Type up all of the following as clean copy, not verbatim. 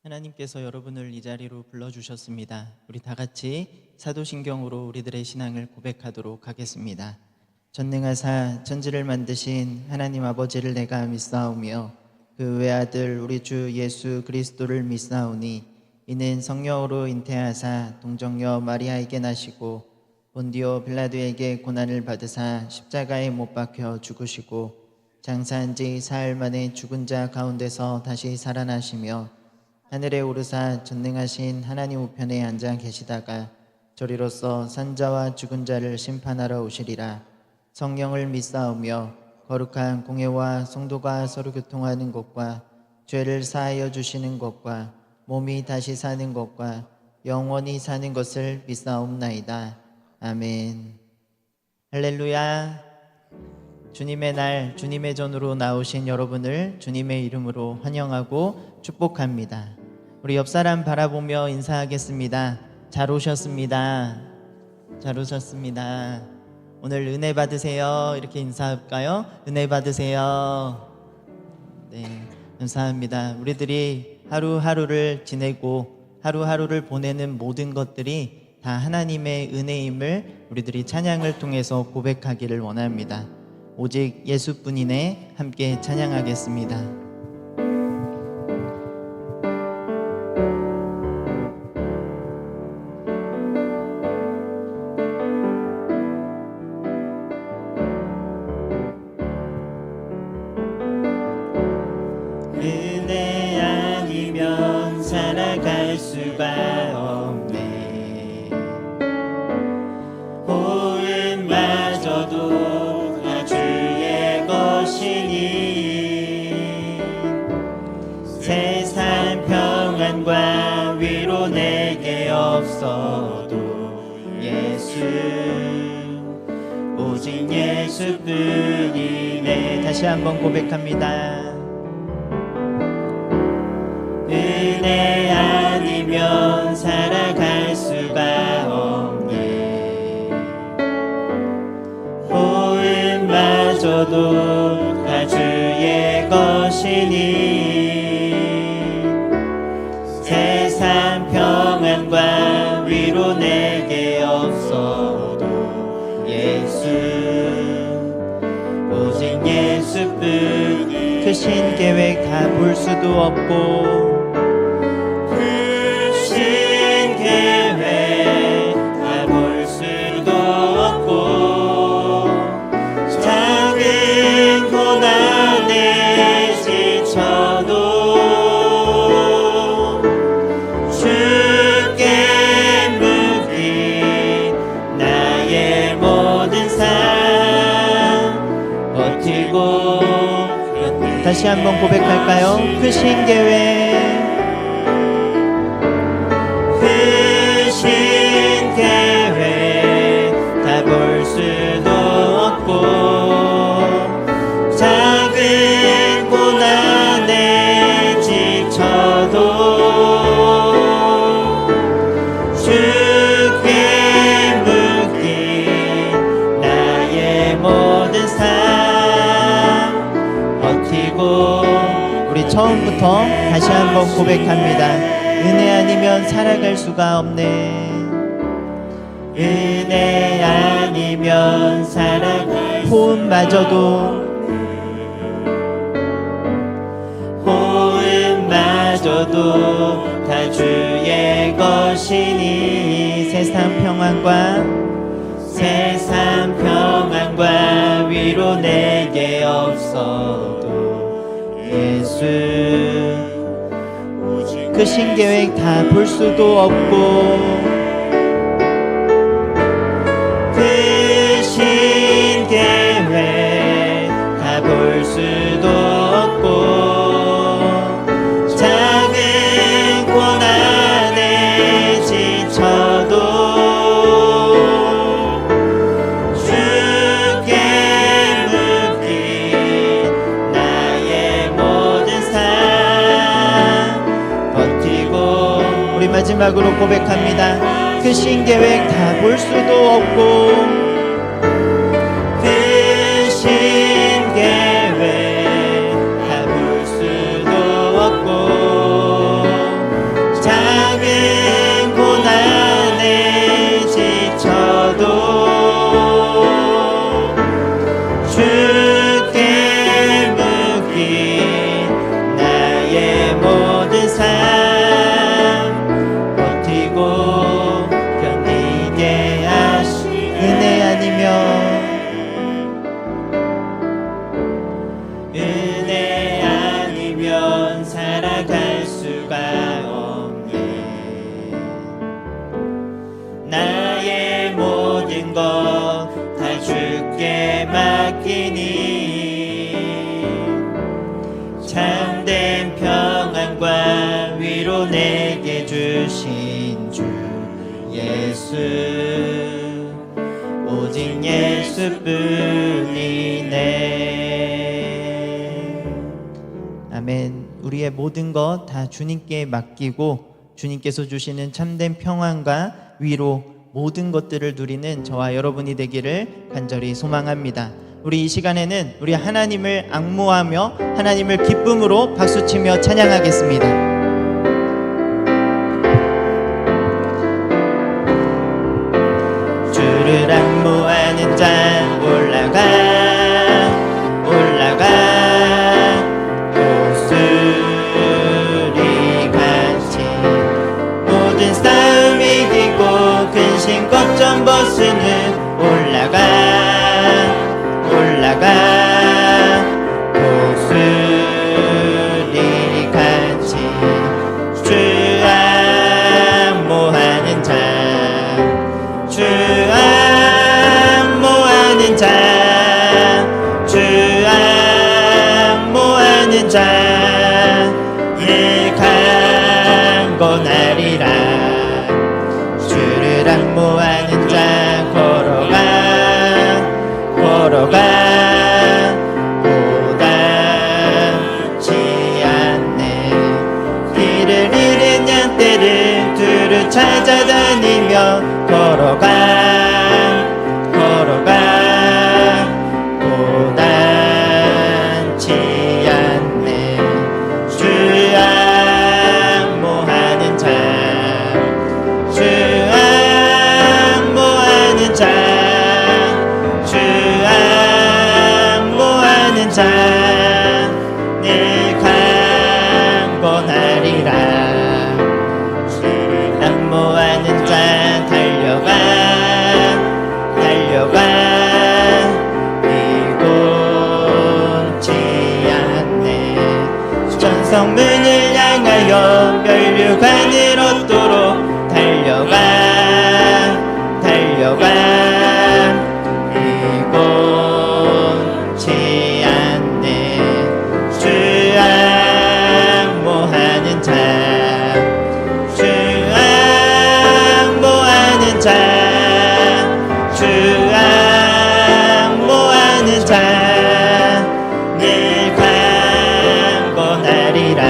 하나님께서 여러분을 이 자리로 불러주셨습니다. 우리 다 같이 사도신경으로 우리들의 신앙을 고백하도록 하겠습니다. 전능하사 천지를 만드신 하나님 아버지를 내가 믿사오며 그 외아들 우리 주 예수 그리스도를 믿사오니 이는 성령으로 잉태하사 동정녀 마리아에게 나시고 본디오 빌라도에게 고난을 받으사 십자가에 못 박혀 죽으시고 장사한 지 사흘 만에 죽은 자 가운데서 다시 살아나시며 하늘에 오르사 전능하신 하나님 우편에 앉아 계시다가 저리로서 산자와 죽은 자를 심판하러 오시리라. 성령을 믿사오며 거룩한 공회와 성도가 서로 교통하는 것과 죄를 사하여 주시는 것과 몸이 다시 사는 것과 영원히 사는 것을 믿사옵나이다. 아멘. 할렐루야. 주님의 날, 주님의 전으로 나오신 여러분을 주님의 이름으로 환영하고 축복합니다. 우리 옆 사람 바라보며 인사하겠습니다. 잘 오셨습니다. 잘 오셨습니다. 오늘 은혜 받으세요. 이렇게 인사할까요? 은혜 받으세요. 네, 감사합니다. 우리들이 하루하루를 지내고 하루하루를 보내는 모든 것들이 다 하나님의 은혜임을 우리들이 찬양을 통해서 고백하기를 원합니다. 오직 예수뿐이네. 함께 찬양하겠습니다. 은혜 아니면 살아갈 수가 없네. 호흡마저도 다 주의 것이니 세상 평안과 위로 내게 없어도 예수 오직 예수뿐이네. 다시 한번 고백합니다. 은혜 아니면 살아갈 수가 없네. 호흡마저도 다 주의 것이니 세상 평안과 위로 내게 없어도 예수 오직 예수뿐. 크신 계획 다 볼 수도 없고 다시 한번 고백할까요? 크신 계획 다 볼 수도 없고 작은 고난에 지쳐도 주께 묶인 나의 모든 삶 버티고. 우리 처음부터 다시 한번 고백합니다. 은혜 아니면 살아갈 수가 없네. 은혜 아니면 살아갈 호흡마저도 다 주의 것이니 세상 평안과 위로 내게 없어도 예수 크신 계획 다 볼 수도 없고 크신 계획 다 볼 수도 없고 작은 고난에 지쳐도 주께 묶인 나의 모든 삶 버티고. 우리 마지막으로 고백합니다. 크신 계획 다 볼 수도 없고 크신 계획 다 볼 수도 없고 수가 없네. 나의 모든 것 다 주께 맡기니 참된 평안과 위로 내게 주신 주 예수, 오직 예수뿐이네. 아멘. 우리의 모든 것 다 주님께 맡기고 주님께서 주시는 참된 평안과 위로, 모든 것들을 누리는 저와 여러분이 되기를 간절히 소망합니다. 우리 이 시간에는 우리 하나님을 앙모하며 하나님을 기쁨으로 박수치며 찬양하겠습니다. 주를 앙모하는 자 올라가 독수리같이 모든 싸움 이기고 근심 걱정 벗으는 올라가 독수리같이 주 앙모하는 자, 주 앙모하는 자, 주 앙모하는 자 일강건하리라. 주를 앙모하는 자 걸어가 고단치 않네. 길을 잃은 양떼를 두루 찾아다니며 걸어가 고단치 않네. 주 앙모하는 자, 주 앙모하는 자, 주 앙모하는 자 늘 강건하리라. 주를 앙모하는 자 달려가 비곤치 않네. 전성문을 향하여 멸류관을 얻도록 달려가 비곤치 않네. 주 앙모하는 자, 주 앙모하는 자, 주 앙모하는 자 늘 강건하리라.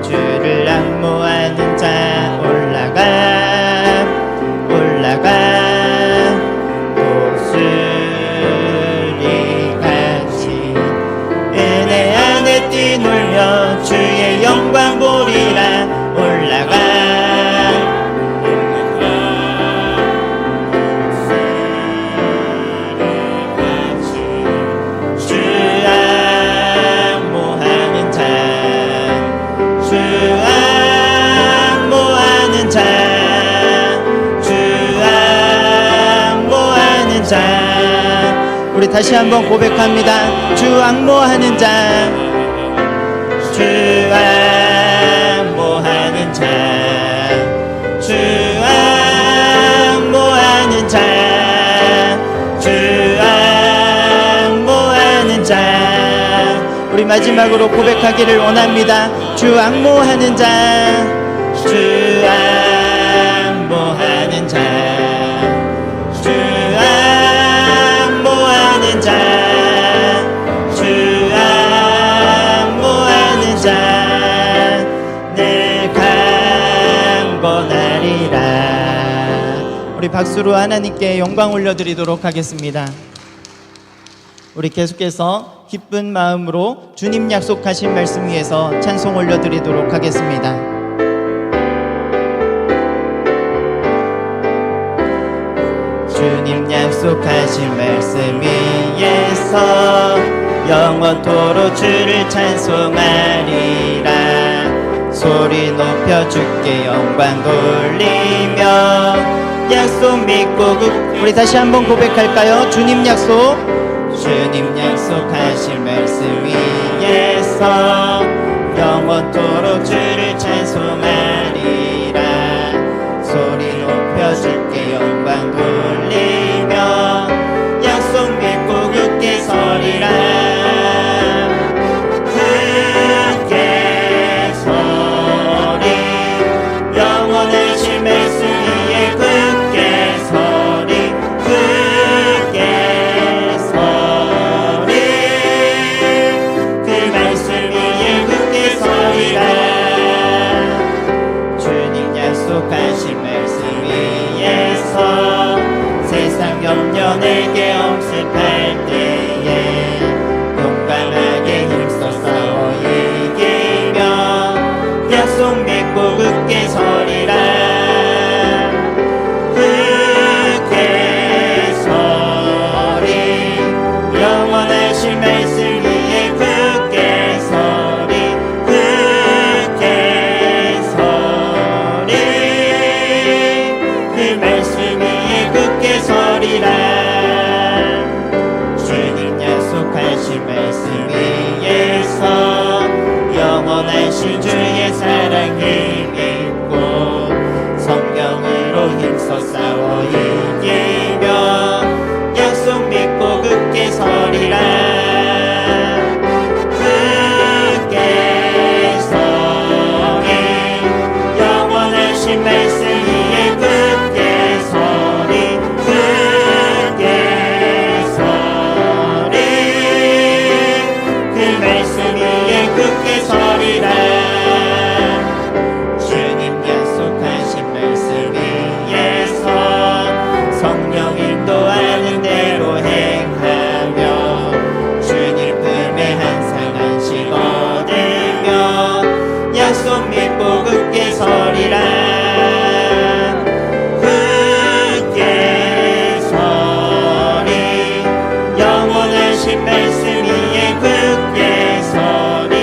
주를 앙모하는 자 올라가 독수리같이 은혜 안에 뛰놀며 주의 영광 보리라. 올라가 독수리같이 주 앙모하는 자, 주 앙모하는 자, 주 앙모하는 자. 우리 다시 한번 고백합니다. 주 앙모하는 자, 주 앙모하는 자, 주 앙모하는 자, 주 앙모하는 자. 우리 마지막으로 고백하기를 원합니다. 주 앙모하는 자, 주 앙모하는 자, 주 앙모하는 자, 주 앙모하는 자 늘 강건하리라. 우리 박수로 하나님께 영광 올려드리도록 하겠습니다. 우리 계속해서 기쁜 마음으로 주님 약속하신 말씀 위에서 찬송 올려드리도록 하겠습니다. 주님 약속하신 말씀 위에서 영원토록 주를 찬송하리라. 소리 높여 주께 영광 돌리며 약속 믿고 우리 다시 한번 고백할까요? 주님 약속하신 말씀 위에서 영원토록 주 적에게 엄습할 때에 용감하게 힘써 싸워 이기며 약속 믿고 굳게 서리라. 굳게 서리 영원하신 말씀 위에 굳게 서리. 굳게 서리 그 말씀 위에 굳게 서리라. 주님 약속하신 말씀 위에서 영원하신 주의 사랑 힘입고 성령으로 힘써 싸워 이기며 약속 믿고 굳게 서리라. 굳게 서리 영원하신 말씀 위에 굳게 서리. 굳게 서리 그 말씀 위에 굳게 서리라. 주님 약속하신 말씀 위에서 성령 인도하는 대로 행하며 주님 품에 항상 안식 얻으며 약속 믿고 굳게 서리라. 굳게 서리 영원하신 말씀 위에 굳게 서리.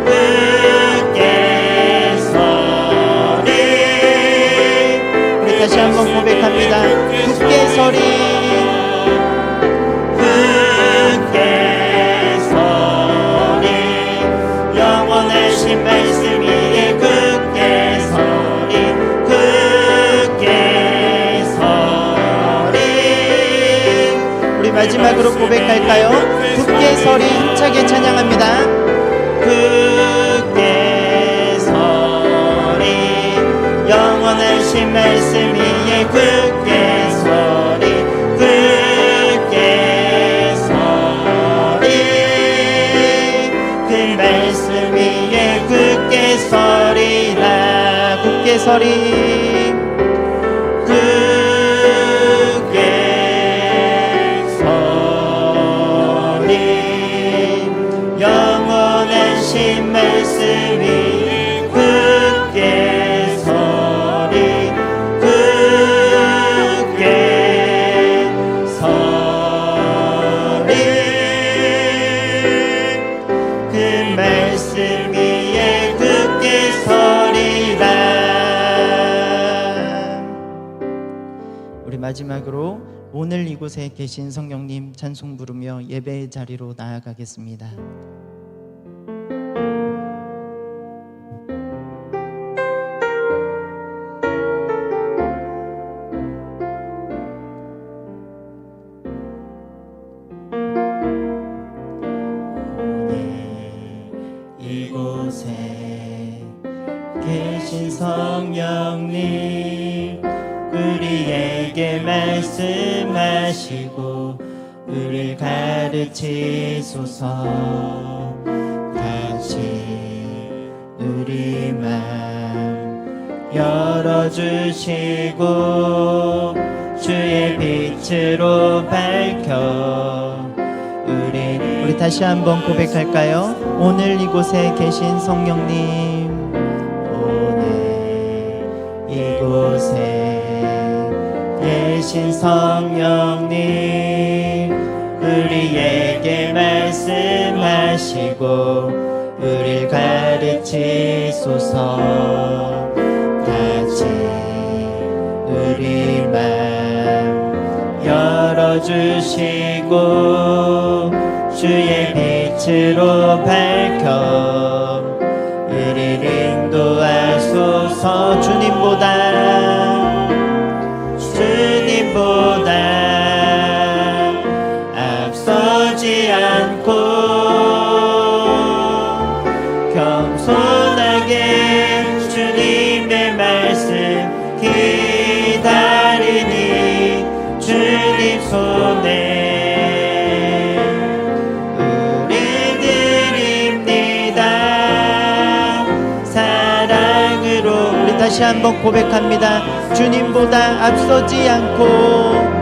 굳게 서리 우리 다시 한번 고백합니다. 굳게 서리. 굳게 서리 영원하신 말씀 위에 굳게 서리. 굳게 서리 우리 마지막으로 고백할까요? 굳게 서리 힘차게 찬양합니다. 굳게 서리 영원하신 말씀 위에 굳게 서리. 굳게 서리 그 말씀 위에 굳게 서리라. 굳게 서리. 굳게 서리 영원하신 말씀 위에 굳게 서리. 굳게 서리 그 말씀 위에 굳게 서리라. 우리 마지막으로 오늘 이곳에 계신 성령님 찬송 부르며 예배의 자리로 나아가겠습니다. 이곳에 계신 성령님 우리에게 말씀하시고 우리를 가르치소서. 같이 우리 맘 열어주시고 주의 빛으로 밝혀 우리 다시 한번 고백할까요? 오늘 이곳에 계신 성령님 오늘 이곳에 계신 성령님 우리에게 말씀하시고 우리를 가르치소서. 같이 우리 맘 열어주시고 주의 빛으로 밝혀 우리를 인도하소서. 주님보다 앞서지 않고 겸손하게 주님의 말씀 기다리니 주님 손에 우리 드립니다. 사랑으로 우리 다시 한번 고백합니다. 주님보다 앞서지 않고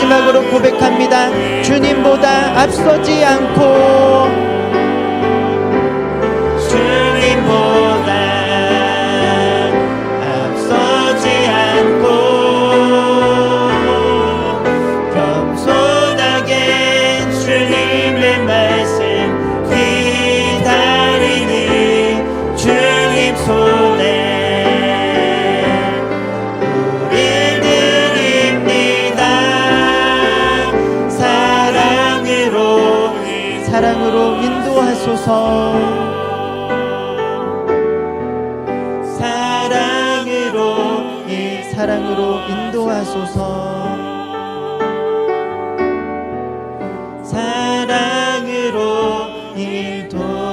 마지막으로 고백합니다. 주님보다 앞서지 않고, 주님보다 앞서지 않고 겸손하게 주님의 말씀 기다리는 주님 손에 우릴 드립니다. 사랑으로 인도하소서. 사랑으로 인도하소서. 사랑으로 인도하소서.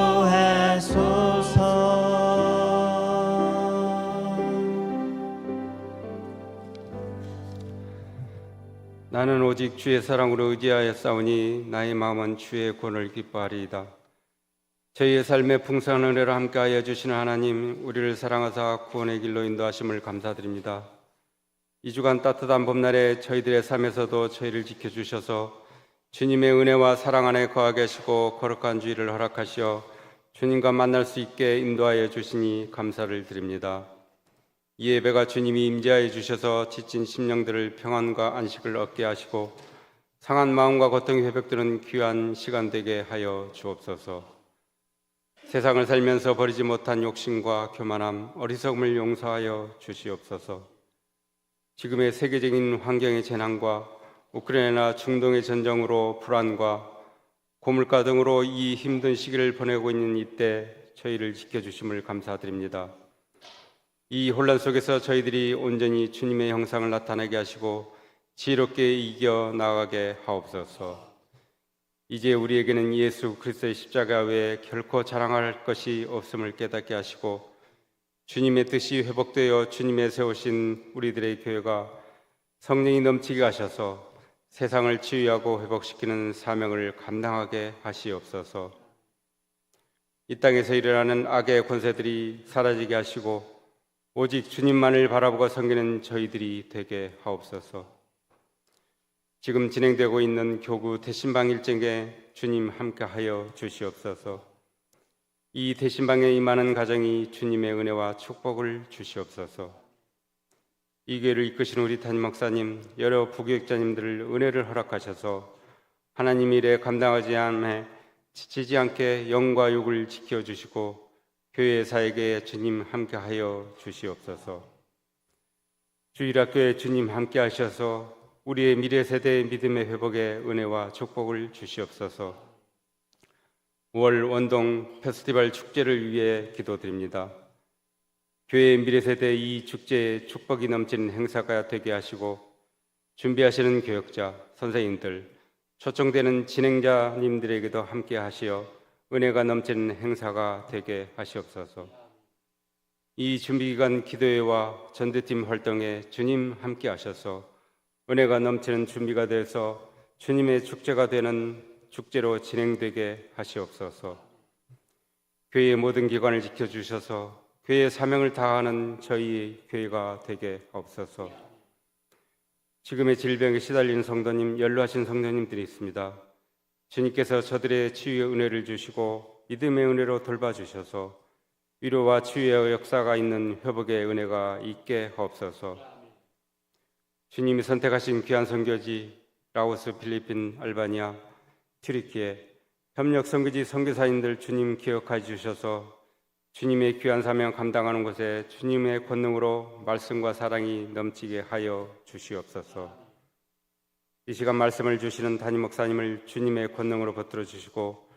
나는 오직 주의 사랑으로 의지하여 싸우니 나의 마음은 주의 구원을 기뻐하리이다. 저희의 삶의 풍성한 은혜를 함께하여 주시는 하나님, 우리를 사랑하사 구원의 길로 인도하심을 감사드립니다. 이 주간 따뜻한 봄날에 저희들의 삶에서도 저희를 지켜주셔서 주님의 은혜와 사랑 안에 거하게 하시고 거룩한 주의를 허락하시어 주님과 만날 수 있게 인도하여 주시니 감사를 드립니다. 이 예배가 주님이 임재하여 주셔서 지친 심령들을 평안과 안식을 얻게 하시고 상한 마음과 고통이 회복되는 귀한 시간 되게 하여 주옵소서. 세상을 살면서 버리지 못한 욕심과 교만함, 어리석음을 용서하여 주시옵소서. 지금의 세계적인 환경의 재난과 우크라이나 중동의 전쟁으로 불안과 고물가 등으로 이 힘든 시기를 보내고 있는 이때 저희를 지켜주심을 감사드립니다. 이 혼란 속에서 저희들이 온전히 주님의 형상을 나타내게 하시고 지혜롭게 이겨 나가게 하옵소서. 이제 우리에게는 예수 그리스도의 십자가 외에 결코 자랑할 것이 없음을 깨닫게 하시고 주님의 뜻이 회복되어 주님의 세우신 우리들의 교회가 성령이 넘치게 하셔서 세상을 치유하고 회복시키는 사명을 감당하게 하시옵소서. 이 땅에서 일어나는 악의 권세들이 사라지게 하시고 오직 주님만을 바라보고 섬기는 저희들이 되게 하옵소서. 지금 진행되고 있는 교구 대신방 일정에 주님 함께하여 주시옵소서. 이 대신방에 임하는 가정이 주님의 은혜와 축복을 주시옵소서. 이 교회를 이끄시는 우리 담임 목사님, 여러 부교육자님들을 은혜를 허락하셔서 하나님 일에 감당하지 않음에 지치지 않게 영과 육을 지켜주시고 교회 사역에 주님 함께하여 주시옵소서. 주일학교에 주님 함께하셔서 우리의 미래 세대의 믿음의 회복에 은혜와 축복을 주시옵소서. 5월 원동 페스티벌 축제를 위해 기도드립니다. 교회의 미래 세대 이 축제에 축복이 넘치는 행사가 되게 하시고 준비하시는 교역자, 선생님들, 초청되는 진행자님들에게도 함께 하시어 은혜가 넘치는 행사가 되게 하시옵소서. 이 준비기간 기도회와 전도팀 활동에 주님 함께 하셔서 은혜가 넘치는 준비가 돼서 주님의 축제가 되는 축제로 진행되게 하시옵소서. 교회의 모든 기관을 지켜주셔서 교회의 사명을 다하는 저희 교회가 되게 하옵소서. 지금의 질병에 시달리는 성도님, 연로하신 성도님들이 있습니다. 주님께서 저들의 치유의 은혜를 주시고 믿음의 은혜로 돌봐주셔서 위로와 치유의 역사가 있는 회복의 은혜가 있게 하옵소서. 주님이 선택하신 귀한 선교지 라오스, 필리핀, 알바니아, 튀르키예 협력 선교지 선교사님들 주님 기억하여 주셔서 주님의 귀한 사명 감당하는 곳에 주님의 권능으로 말씀과 사랑이 넘치게 하여 주시옵소서. 이 시간 말씀을 주시는 담임 목사님을 주님의 권능으로 붙들어 주시고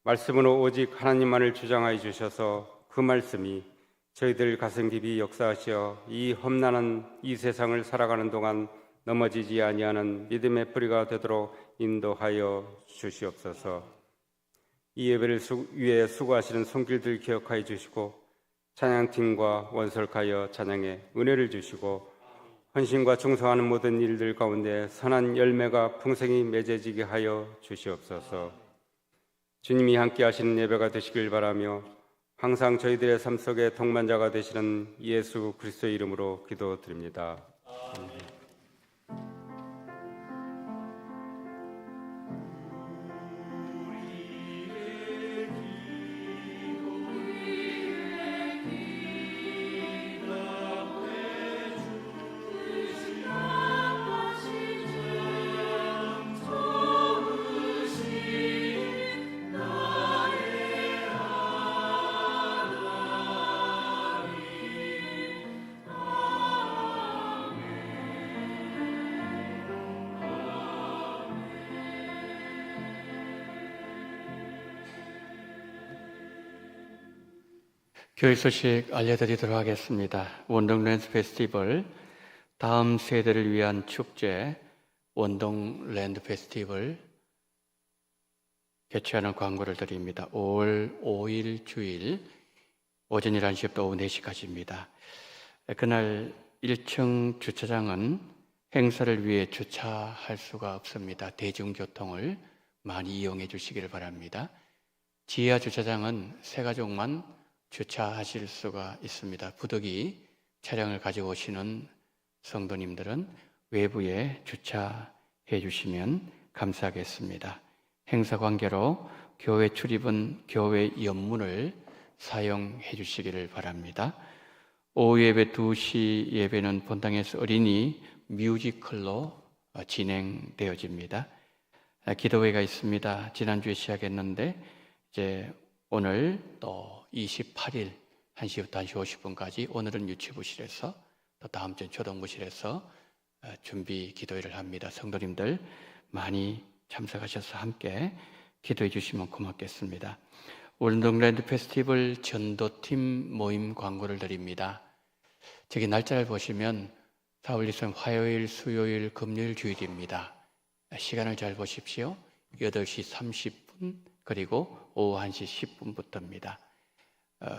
말씀으로 오직 하나님만을 주장하여 주셔서 그 말씀이 저희들 가슴 깊이 역사하시어 이 험난한 이 세상을 살아가는 동안 넘어지지 아니하는 믿음의 뿌리가 되도록 인도하여 주시옵소서. 이 예배를 위해 수고하시는 손길들 기억하여 주시고 찬양팀과 원설하여 찬양에 은혜를 주시고 헌신과 충성하는 모든 일들 가운데 선한 열매가 풍성히 맺어지게 하여 주시옵소서. 주님이 함께 하시는 예배가 되시길 바라며 항상 저희들의 삶 속에 동반자가 되시는 예수 그리스도의 이름으로 기도드립니다. 교회 소식 알려드리도록 하겠습니다. 원동 랜드 페스티벌, 다음 세대를 위한 축제 원동 랜드 페스티벌 개최하는 광고를 드립니다. 5월 5일 주일 오전 11시부터 오후 4시까지입니다. 그날 1층 주차장은 행사를 위해 주차할 수가 없습니다. 대중교통을 많이 이용해 주시기를 바랍니다. 지하 주차장은 세 가족만 주차하실 수가 있습니다. 부득이 차량을 가지고 오시는 성도님들은 외부에 주차해 주시면 감사하겠습니다. 행사 관계로 교회 출입은 교회 연문을 사용해 주시기를 바랍니다. 오후 예배 2시 예배는 본당에서 어린이 뮤지컬로 진행되어집니다. 기도회가 있습니다. 지난주에 시작했는데 이제 오늘 또 28일 1시부터 1시 50분까지 오늘은 유치부실에서 또 다음 주는 초등부실에서 준비 기도회를 합니다. 성도님들 많이 참석하셔서 함께 기도해 주시면 고맙겠습니다. 원동랜드 페스티벌 전도팀 모임 광고를 드립니다. 저기 날짜를 보시면 4월 23일 화요일, 수요일, 금요일, 주일입니다. 시간을 잘 보십시오. 8시 30분 그리고 오후 1시 10분부터입니다.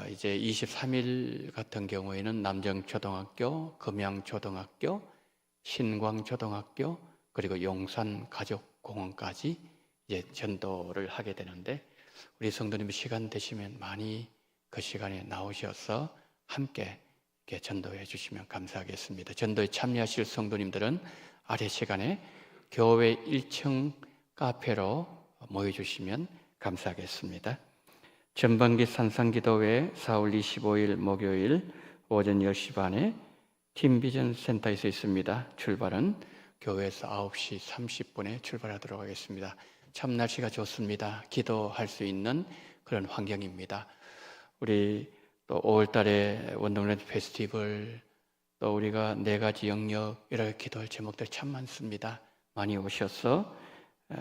이제 23일 같은 경우에는 남정초등학교, 금양초등학교, 신광초등학교 그리고 용산가족공원까지 이제 전도를 하게 되는데 우리 성도님이 시간 되시면 많이 그 시간에 나오셔서 함께 이렇게 전도해 주시면 감사하겠습니다. 전도에 참여하실 성도님들은 아래 시간에 교회 1층 카페로 모여주시면 감사하겠습니다. 전반기 산상기도회 4월 25일 목요일 오전 10시 반에 팀비전 센터에서 있습니다. 출발은 교회에서 9시 30분에 출발하도록 하겠습니다. 참 날씨가 좋습니다. 기도할 수 있는 그런 환경입니다. 우리 또 5월 달에 원동랜드 페스티벌 또 우리가 4가지 영역 이렇게 기도할 제목들 참 많습니다. 많이 오셔서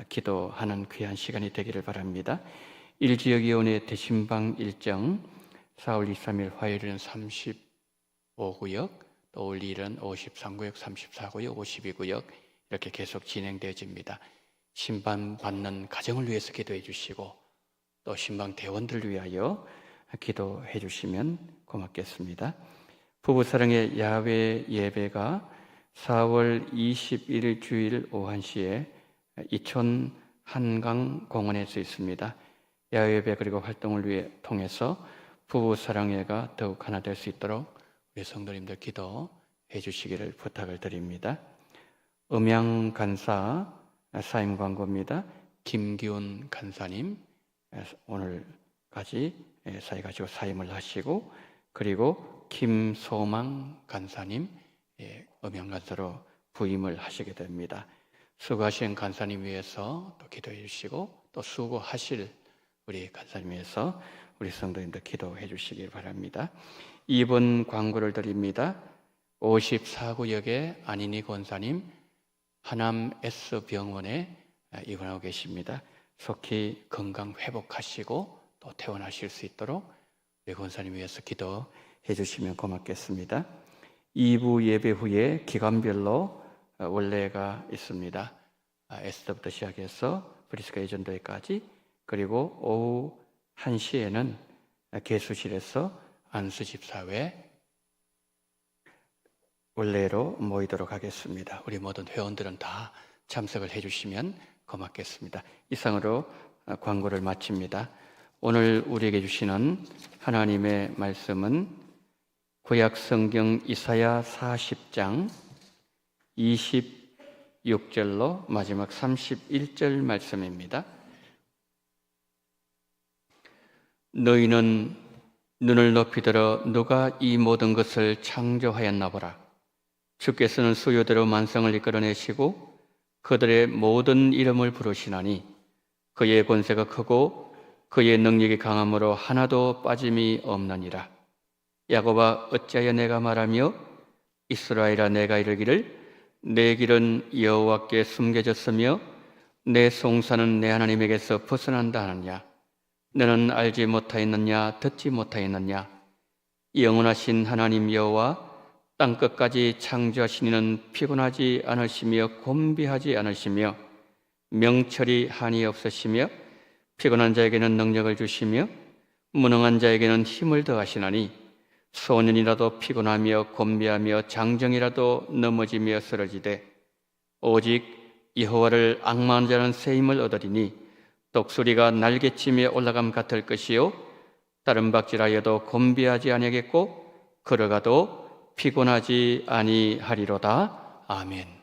기도하는 귀한 시간이 되기를 바랍니다. 1지역위원회 대신방 일정 4월 23일 화요일은 35구역 또 올 2일은 53구역, 34구역, 52구역 이렇게 계속 진행되어집니다. 신방 받는 가정을 위해서 기도해 주시고 또 신방 대원들을 위하여 기도해 주시면 고맙겠습니다. 부부사랑의 야외 예배가 4월 21일 주일 오후 1시에 이촌 한강공원에서 있습니다. 야외 예배 그리고 활동을 통해서 부부사랑회가 더욱 하나 될 수 있도록 우리 성도님들 기도해 주시기를 부탁을 드립니다. 음양간사 사임 광고입니다. 김기훈 간사님 오늘까지 사회 가지고 사임을 하시고 그리고 김소망 간사님 음양간사로 부임을 하시게 됩니다. 수고하신 간사님 위해서 또 기도해 주시고 또 수고하실 우리 간사님 위해서 우리 성도님들 기도해 주시기 바랍니다. 2번 광고를 드립니다. 54구역의 안인희 권사님 하남 S병원에 입원하고 계십니다. 속히 건강 회복하시고 또 퇴원하실 수 있도록 우리 권사님 위해서 기도해 주시면 고맙겠습니다. 2부 예배 후에 기간별로 원래가 있습니다. 에스더부터 시작해서 브리스가 예전도회까지 그리고 오후 1시에는 개수실에서 안수집사회 원래로 모이도록 하겠습니다. 우리 모든 회원들은 다 참석을 해주시면 고맙겠습니다. 이상으로 광고를 마칩니다. 오늘 우리에게 주시는 하나님의 말씀은 구약성경 이사야 40장 26절로 마지막 31절 말씀입니다. 너희는 눈을 높이 들어 누가 이 모든 것을 창조하였나 보라. 주께서는 수요대로 만성을 이끌어내시고 그들의 모든 이름을 부르시나니 그의 권세가 크고 그의 능력이 강함으로 하나도 빠짐이 없느니라. 야곱아 어찌하여 내가 말하며 이스라엘아 내가 이르기를 내 길은 여호와께 숨겨졌으며 내 송사는 내 하나님에게서 벗어난다 하느냐. 너는 알지 못하였느냐 듣지 못하였느냐. 영원하신 하나님 여호와 땅끝까지 창조하신 이는 피곤하지 않으시며 곤비하지 않으시며 명철이 한이 없으시며 피곤한 자에게는 능력을 주시며 무능한 자에게는 힘을 더하시나니 소년이라도 피곤하며 곤비하며 장정이라도 넘어지며 쓰러지되 오직 여호와를 앙망하는 자는 새 힘을 얻으리니 독수리가 날개치며 올라감 같을 것이요 다른 박질하여도 곤비하지 아니하겠고 걸어가도 피곤하지 아니하리로다. 아멘.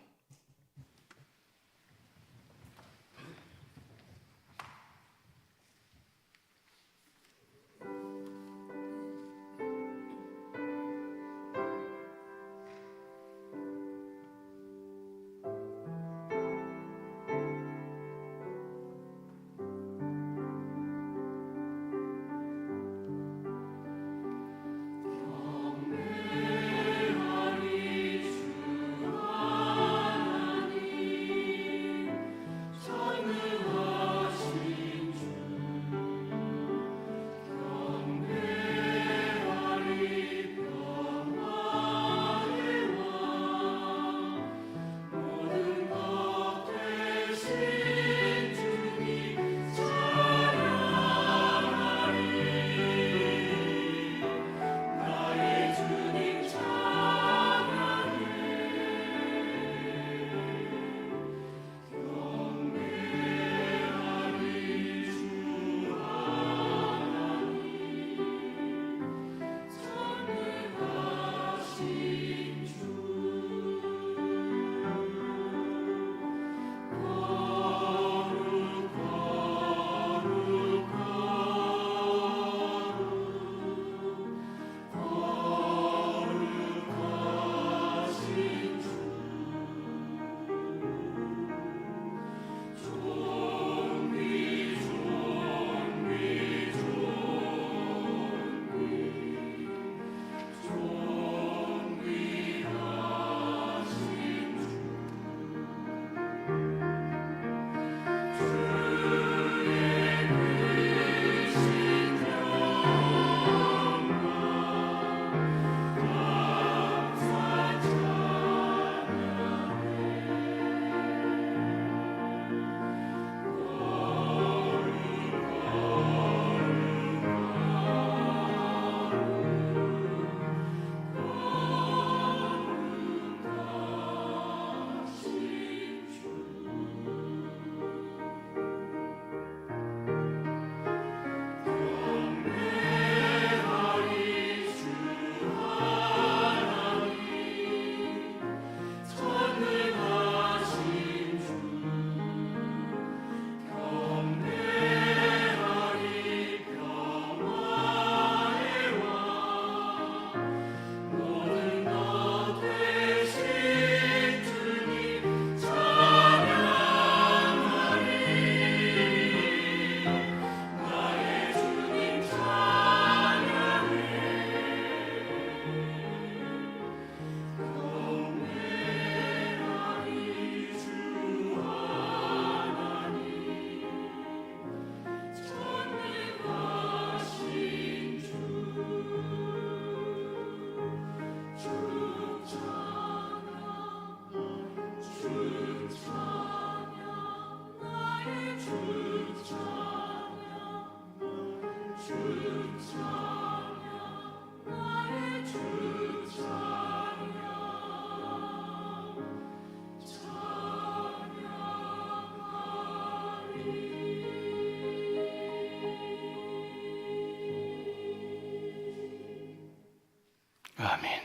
아멘.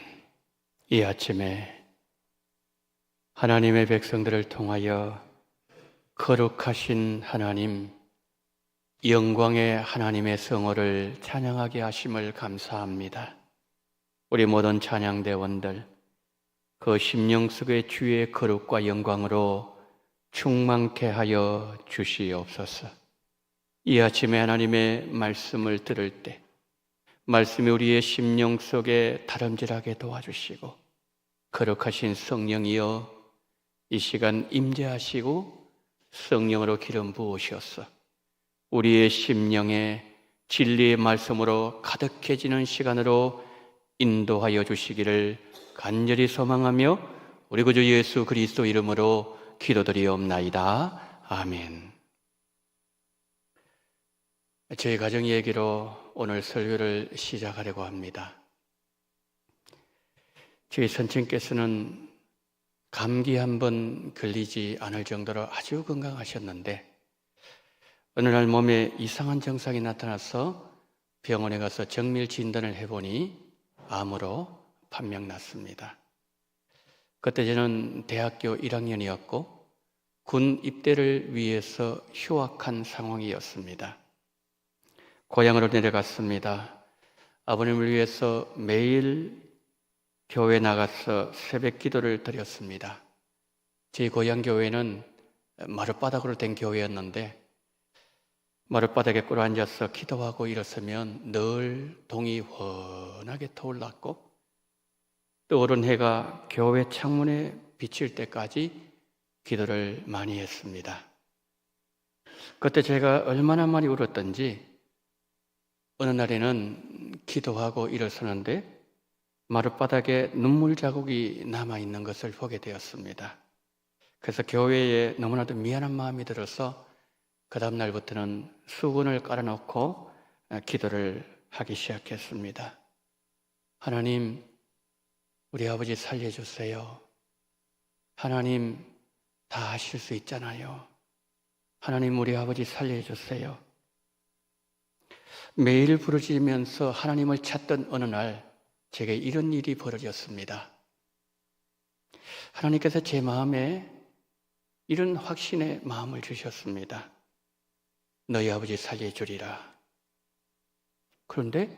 이 아침에 하나님의 백성들을 통하여 거룩하신 하나님, 영광의 하나님의 성호를 찬양하게 하심을 감사합니다. 우리 모든 찬양대원들, 그 심령 속의 주의 거룩과 영광으로 충만케 하여 주시옵소서. 이 아침에 하나님의 말씀을 들을 때 말씀이 우리의 심령 속에 다름질하게 도와주시고 거룩하신 성령이여 이 시간 임재하시고 성령으로 기름 부으셔서 우리의 심령에 진리의 말씀으로 가득해지는 시간으로 인도하여 주시기를 간절히 소망하며 우리 구주 예수 그리스도 이름으로 기도드리옵나이다. 아멘. 저희 가정 얘기로 오늘 설교를 시작하려고 합니다. 저희 선생께서는 감기 한 번 걸리지 않을 정도로 아주 건강하셨는데 어느 날 몸에 이상한 증상이 나타나서 병원에 가서 정밀 진단을 해보니 암으로 판명났습니다. 그때 저는 대학교 1학년이었고 군 입대를 위해서 휴학한 상황이었습니다. 고향으로 내려갔습니다. 아버님을 위해서 매일 교회 나가서 새벽 기도를 드렸습니다. 제 고향 교회는 마룻바닥으로 된 교회였는데 마룻바닥에 꿇어 앉아서 기도하고 일어서면 늘 동이 환하게 타올랐고 떠오른 해가 교회 창문에 비칠 때까지 기도를 많이 했습니다. 그때 제가 얼마나 많이 울었던지 어느 날에는 기도하고 일어서는데 마룻바닥에 눈물 자국이 남아있는 것을 보게 되었습니다. 그래서 교회에 너무나도 미안한 마음이 들어서 그 다음 날부터는 수건을 깔아놓고 기도를 하기 시작했습니다. 하나님, 우리 아버지 살려주세요. 하나님, 다 하실 수 있잖아요. 하나님, 우리 아버지 살려주세요. 매일 부르짖으면서 하나님을 찾던 어느 날 제게 이런 일이 벌어졌습니다. 하나님께서 제 마음에 이런 확신의 마음을 주셨습니다. 너희 아버지 살려주리라. 그런데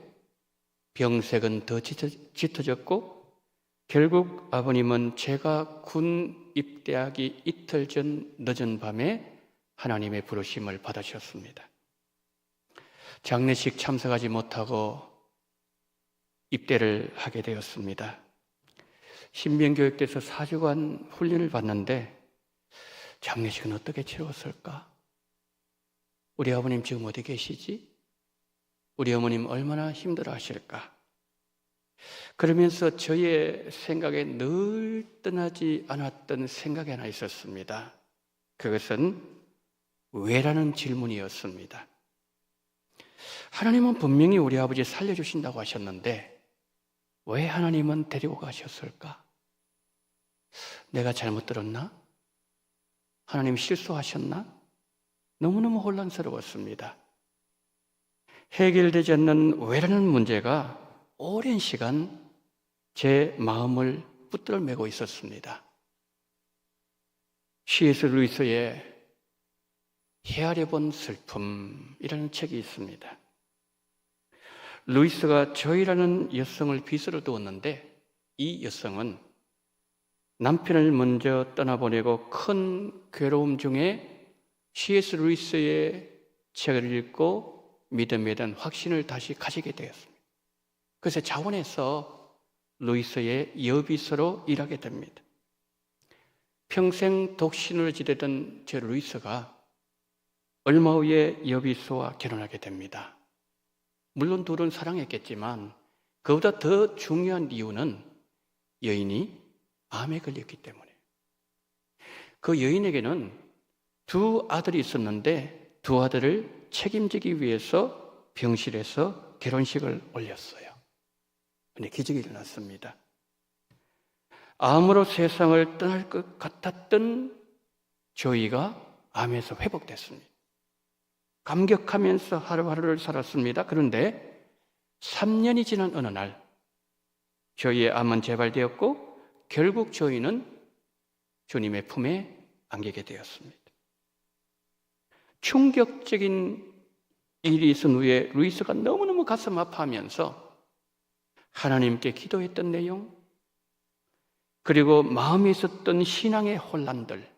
병색은 더 짙어졌고 결국 아버님은 제가 군 입대하기 이틀 전 늦은 밤에 하나님의 부르심을 받으셨습니다. 장례식 참석하지 못하고 입대를 하게 되었습니다. 신병교육대에서 4주간 훈련을 받는데 장례식은 어떻게 치루었을까? 우리 아버님 지금 어디 계시지? 우리 어머님 얼마나 힘들어 하실까? 그러면서 저의 생각에 늘 떠나지 않았던 생각이 하나 있었습니다. 그것은 왜라는 질문이었습니다. 하나님은 분명히 우리 아버지 살려주신다고 하셨는데 왜 하나님은 데리고 가셨을까? 내가 잘못 들었나? 하나님 실수하셨나? 너무너무 혼란스러웠습니다. 해결되지 않는 왜라는 문제가 오랜 시간 제 마음을 붙들어 매고 있었습니다. C.S. 루이스의 헤아려 본 슬픔이라는 책이 있습니다. 루이스가 조이라는 여성을 빗으로 두었는데 이 여성은 남편을 먼저 떠나보내고 큰 괴로움 중에 C.S. 루이스의 책을 읽고 믿음에 대한 확신을 다시 가지게 되었습니다. 그래서 자원해서 루이스의 여비서로 일하게 됩니다. 평생 독신으로 지내던 저 루이스가 얼마 후에 여비서와 결혼하게 됩니다. 물론 둘은 사랑했겠지만 그보다 더 중요한 이유는 여인이 암에 걸렸기 때문에 그 여인에게는 두 아들이 있었는데 두 아들을 책임지기 위해서 병실에서 결혼식을 올렸어요. 근데 기적이 일어났습니다. 암으로 세상을 떠날 것 같았던 조이가 암에서 회복됐습니다. 감격하면서 하루하루를 살았습니다. 그런데 3년이 지난 어느 날 조이의 암은 재발되었고 결국 조이는 주님의 품에 안기게 되었습니다. 충격적인 일이 있은 후에 루이스가 너무너무 가슴 아파하면서 하나님께 기도했던 내용, 그리고 마음에 있었던 신앙의 혼란들,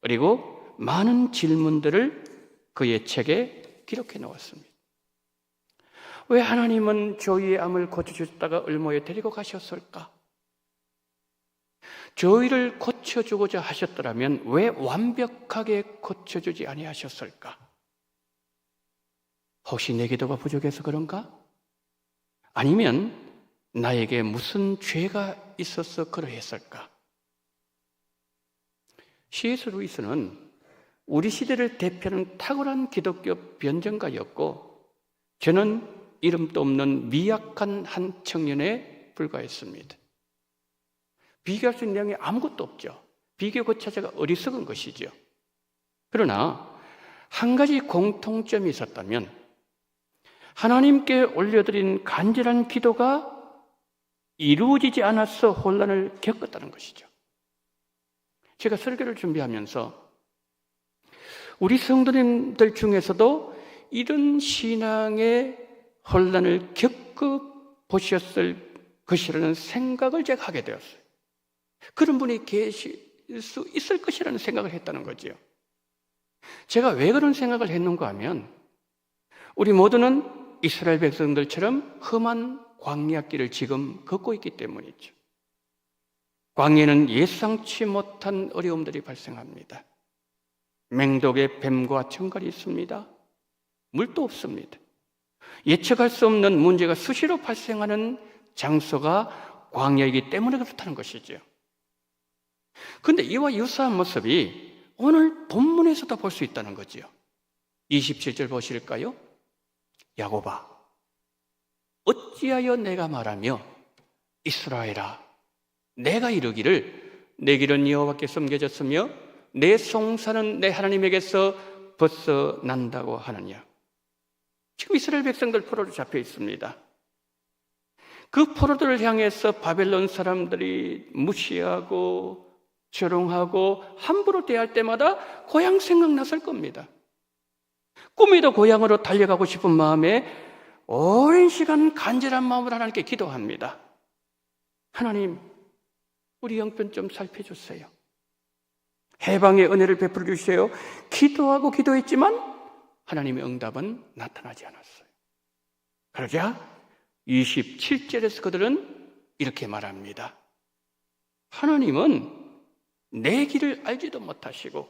그리고 많은 질문들을 그의 책에 기록해 놓았습니다. 왜 하나님은 조이의 암을 고쳐주셨다가 얼마에 데리고 가셨을까? 조이를 고쳐주고자 하셨더라면 왜 완벽하게 고쳐주지 아니하셨을까? 혹시 내 기도가 부족해서 그런가? 아니면 나에게 무슨 죄가 있어서 그러했을까? C.S. 루이스는 우리 시대를 대표하는 탁월한 기독교 변증가였고, 저는 이름도 없는 미약한 한 청년에 불과했습니다. 비교할 수 있는 내용이 아무것도 없죠. 비교 그 자체가 어리석은 것이죠. 그러나 한 가지 공통점이 있었다면, 하나님께 올려드린 간절한 기도가 이루어지지 않아서 혼란을 겪었다는 것이죠. 제가 설교를 준비하면서 우리 성도님들 중에서도 이런 신앙의 혼란을 겪어보셨을 것이라는 생각을 제가 하게 되었어요. 그런 분이 계실 수 있을 것이라는 생각을 했다는 거죠. 제가 왜 그런 생각을 했는가 하면, 우리 모두는 이스라엘 백성들처럼 험한 광야길을 지금 걷고 있기 때문이죠. 광야에는 예상치 못한 어려움들이 발생합니다. 맹독의 뱀과 청갈이 있습니다. 물도 없습니다. 예측할 수 없는 문제가 수시로 발생하는 장소가 광야이기 때문에 그렇다는 것이죠. 그런데 이와 유사한 모습이 오늘 본문에서도 볼 수 있다는 거죠. 27절 보실까요? 야곱아, 어찌하여 내가 말하며 이스라엘아, 내가 이르기를 내 길은 여호와께 섬겨졌으며 내 송사는 내 하나님에게서 벗어난다고 하느냐. 지금 이스라엘 백성들 포로로 잡혀 있습니다. 그 포로들을 향해서 바벨론 사람들이 무시하고 조롱하고 함부로 대할 때마다 고향 생각났을 겁니다. 꿈에도 고향으로 달려가고 싶은 마음에 오랜 시간 간절한 마음으로 하나님께 기도합니다. 하나님, 우리 형편 좀 살펴주세요. 해방의 은혜를 베풀어 주세요. 기도하고 기도했지만 하나님의 응답은 나타나지 않았어요. 그러자 27절에서 그들은 이렇게 말합니다. 하나님은 내 길을 알지도 못하시고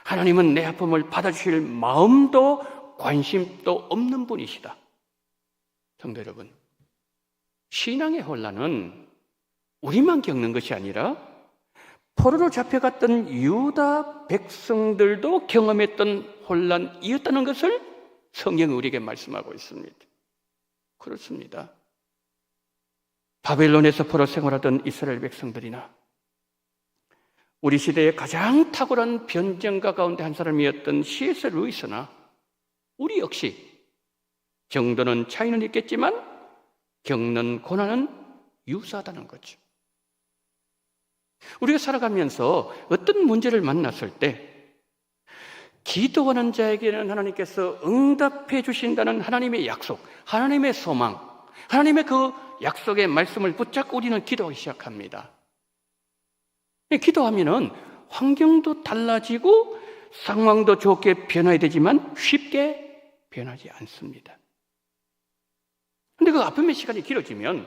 하나님은 내 아픔을 받아주실 마음도 관심도 없는 분이시다. 성도 여러분, 신앙의 혼란은 우리만 겪는 것이 아니라 포로로 잡혀갔던 유다 백성들도 경험했던 혼란이었다는 것을 성경이 우리에게 말씀하고 있습니다. 그렇습니다. 바벨론에서 포로 생활하던 이스라엘 백성들이나 우리 시대의 가장 탁월한 변증가 가운데 한 사람이었던 C.S. 루이스나 우리 역시 정도는 차이는 있겠지만 겪는 고난은 유사하다는 거죠. 우리가 살아가면서 어떤 문제를 만났을 때 기도하는 자에게는 하나님께서 응답해 주신다는 하나님의 약속, 하나님의 소망, 하나님의 그 약속의 말씀을 붙잡고 우리는 기도하기 시작합니다. 기도하면은 환경도 달라지고 상황도 좋게 변화해야 되지만 쉽게 변하지 않습니다. 그런데 그 아픔의 시간이 길어지면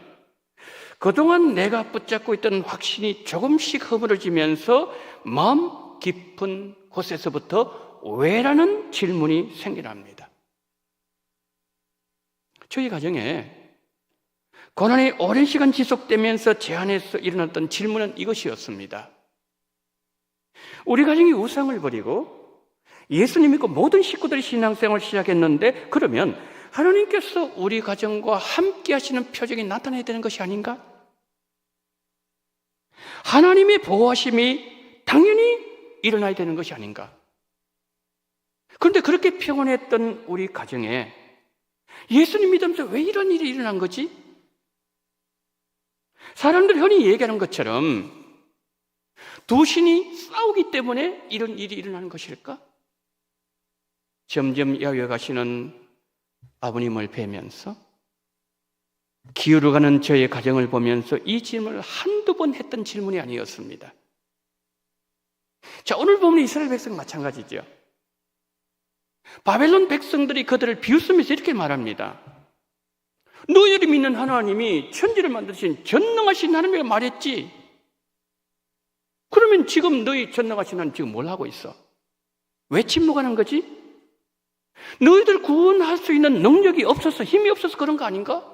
그동안 내가 붙잡고 있던 확신이 조금씩 허물어지면서 마음 깊은 곳에서부터 왜라는 질문이 생겨납니다. 저희 가정에 고난이 오랜 시간 지속되면서 제 안에서 일어났던 질문은 이것이었습니다. 우리 가정이 우상을 버리고 예수님 믿고 모든 식구들이 신앙생활을 시작했는데 그러면 하나님께서 우리 가정과 함께 하시는 표적이 나타나야 되는 것이 아닌가? 하나님의 보호하심이 당연히 일어나야 되는 것이 아닌가? 그런데 그렇게 평온했던 우리 가정에 예수님 믿으면서 왜 이런 일이 일어난 거지? 사람들 흔히 얘기하는 것처럼 두 신이 싸우기 때문에 이런 일이 일어나는 것일까? 점점 야외 가시는 아버님을 뵈면서 기울어가는 저의 가정을 보면서 이 질문을 한두 번 했던 질문이 아니었습니다. 자, 오늘 보면 이스라엘 백성 마찬가지죠. 바벨론 백성들이 그들을 비웃으면서 이렇게 말합니다. 너희들이 믿는 하나님이 천지를 만드신 전능하신 하나님이라 말했지. 그러면 지금 너희 전능하신 하나님 지금 뭘 하고 있어? 왜 침묵하는 거지? 너희들 구원할 수 있는 능력이 없어서 힘이 없어서 그런 거 아닌가?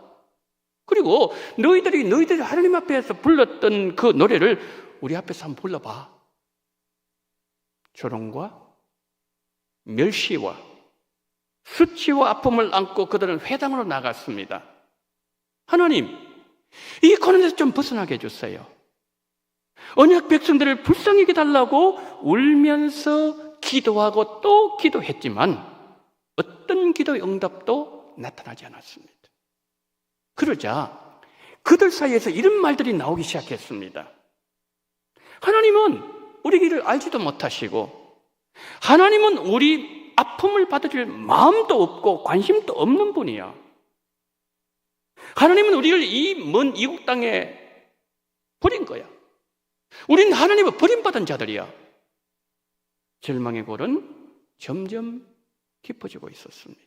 그리고 너희들이 하나님 앞에서 불렀던 그 노래를 우리 앞에서 한번 불러봐. 조롱과 멸시와 수치와 아픔을 안고 그들은 회당으로 나갔습니다. 하나님, 이 고난에서 좀 벗어나게 해주세요. 언약 백성들을 불쌍히 여겨달라고 울면서 기도하고 또 기도했지만 어떤 기도의 응답도 나타나지 않았습니다. 그러자 그들 사이에서 이런 말들이 나오기 시작했습니다. 하나님은 우리 길을 알지도 못하시고, 하나님은 우리 아픔을 받아줄 마음도 없고 관심도 없는 분이야. 하나님은 우리를 이 먼 이국 땅에 버린 거야. 우린 하나님을 버림받은 자들이야. 절망의 골은 점점 깊어지고 있었습니다.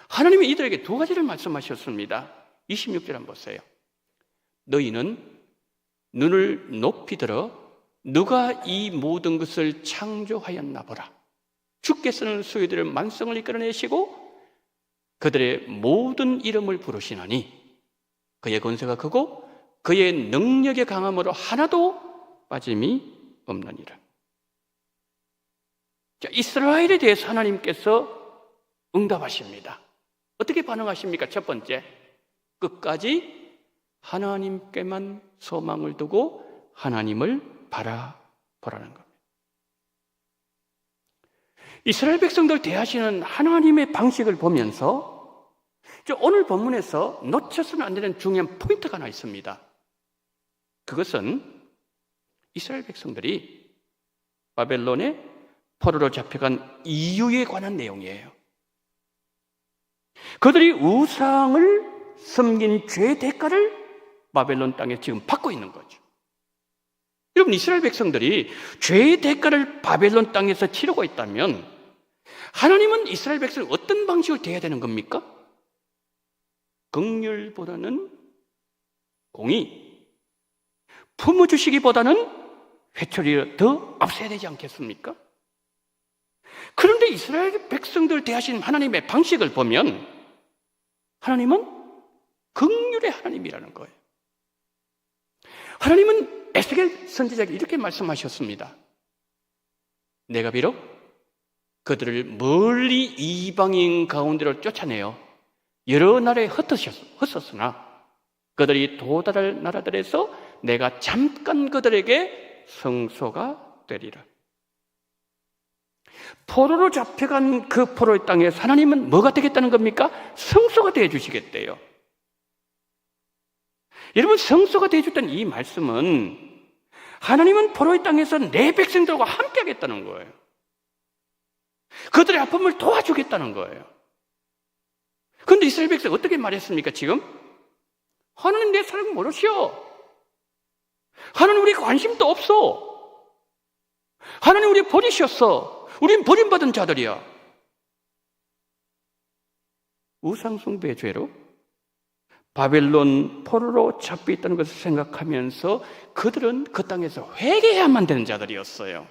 하나님이 이들에게 두 가지를 말씀하셨습니다. 26절 한번 보세요. 너희는 눈을 높이 들어 누가 이 모든 것을 창조하였나 보라. 주께서는 수요들의 만성을 이끌어내시고 그들의 모든 이름을 부르시나니 그의 권세가 크고 그의 능력의 강함으로 하나도 빠짐이 없느니라. 자, 이스라엘에 대해서 하나님께서 응답하십니다. 어떻게 반응하십니까? 첫 번째, 끝까지 하나님께만 소망을 두고 하나님을 바라보라는 겁니다. 이스라엘 백성들 대하시는 하나님의 방식을 보면서 오늘 본문에서 놓쳐서는 안 되는 중요한 포인트가 하나 있습니다. 그것은 이스라엘 백성들이 바벨론에 포로로 잡혀간 이유에 관한 내용이에요. 그들이 우상을 섬긴 죄의 대가를 바벨론 땅에 지금 받고 있는 거죠. 여러분, 이스라엘 백성들이 죄의 대가를 바벨론 땅에서 치르고 있다면 하나님은 이스라엘 백성을 어떤 방식으로 대해야 되는 겁니까? 긍휼보다는 공의, 품어주시기보다는 회초리를 더 앞서야 되지 않겠습니까? 그런데 이스라엘 백성들 대하신 하나님의 방식을 보면 하나님은 긍휼의 하나님이라는 거예요. 하나님은 에스겔 선지자에게 이렇게 말씀하셨습니다. 내가 비록 그들을 멀리 이방인 가운데로 쫓아내어 여러 나라에 흩었으나 그들이 도달할 나라들에서 내가 잠깐 그들에게 성소가 되리라. 포로로 잡혀간 그 포로의 땅에서 하나님은 뭐가 되겠다는 겁니까? 성소가 되어 주시겠대요. 여러분, 성소가 되어 줬다는 이 말씀은 하나님은 포로의 땅에서 내 백성들과 함께 하겠다는 거예요. 그들의 아픔을 도와주겠다는 거예요. 그런데 이스라엘 백성이 어떻게 말했습니까? 지금 하나님 내 사랑 모르시오. 하나님 우리 관심도 없어. 하나님 우리 버리셨어. 우린 버림받은 자들이야. 우상숭배의 죄로 바벨론 포로로 잡혀 있다는 것을 생각하면서 그들은 그 땅에서 회개해야만 되는 자들이었어요.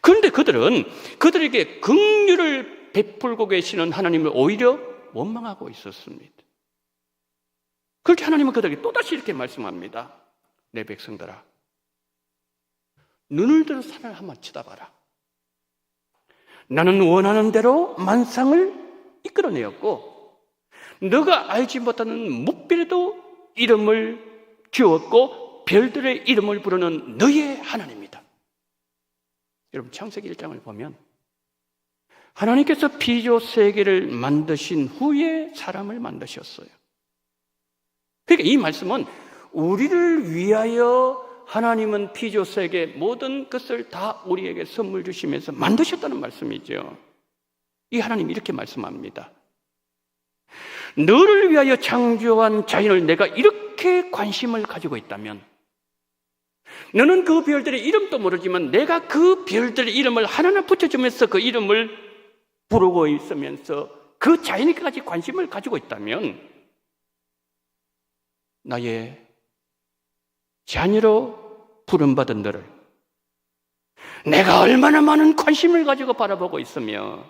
그런데 그들은 그들에게 긍휼을 베풀고 계시는 하나님을 오히려 원망하고 있었습니다. 그렇게 하나님은 그들에게 또다시 이렇게 말씀합니다. 내 백성들아, 눈을 들어 산을 한번 쳐다봐라. 나는 원하는 대로 만상을 이끌어내었고 너가 알지 못하는 묵별에도 이름을 지었고 별들의 이름을 부르는 너의 하나님이다. 여러분, 창세기 1장을 보면 하나님께서 피조 세계를 만드신 후에 사람을 만드셨어요. 그러니까 이 말씀은 우리를 위하여 하나님은 피조 세계 모든 것을 다 우리에게 선물 주시면서 만드셨다는 말씀이죠. 이 하나님이 이렇게 말씀합니다. 너를 위하여 창조한 자연을 내가 이렇게 관심을 가지고 있다면 너는 그 별들의 이름도 모르지만 내가 그 별들의 이름을 하나하나 붙여주면서 그 이름을 부르고 있으면서 그 자연에까지 관심을 가지고 있다면 나의 자녀로 부름받은 너를 내가 얼마나 많은 관심을 가지고 바라보고 있으며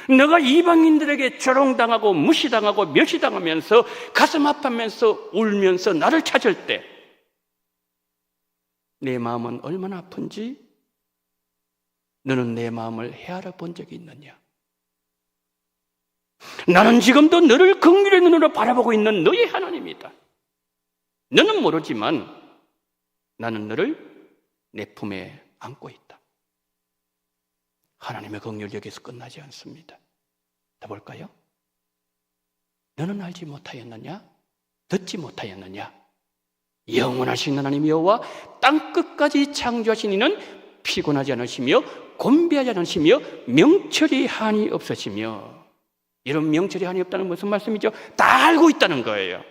너가 이방인들에게 조롱당하고 무시당하고 멸시당하면서 가슴 아파하면서 울면서 나를 찾을 때 내 마음은 얼마나 아픈지 너는 내 마음을 헤아려 본 적이 있느냐? 나는 지금도 너를 긍휼의 눈으로 바라보고 있는 너의 하나님이다. 너는 모르지만 나는 너를 내 품에 안고 있다. 하나님의 긍휼이 여기서 끝나지 않습니다. 더 볼까요? 너는 알지 못하였느냐? 듣지 못하였느냐? 영원하신 하나님 여호와 땅끝까지 창조하신 이는 피곤하지 않으시며 곤비하지 않으시며 명철이 한이 없으시며. 이런 명철이 한이 없다는 무슨 말씀이죠? 다 알고 있다는 거예요.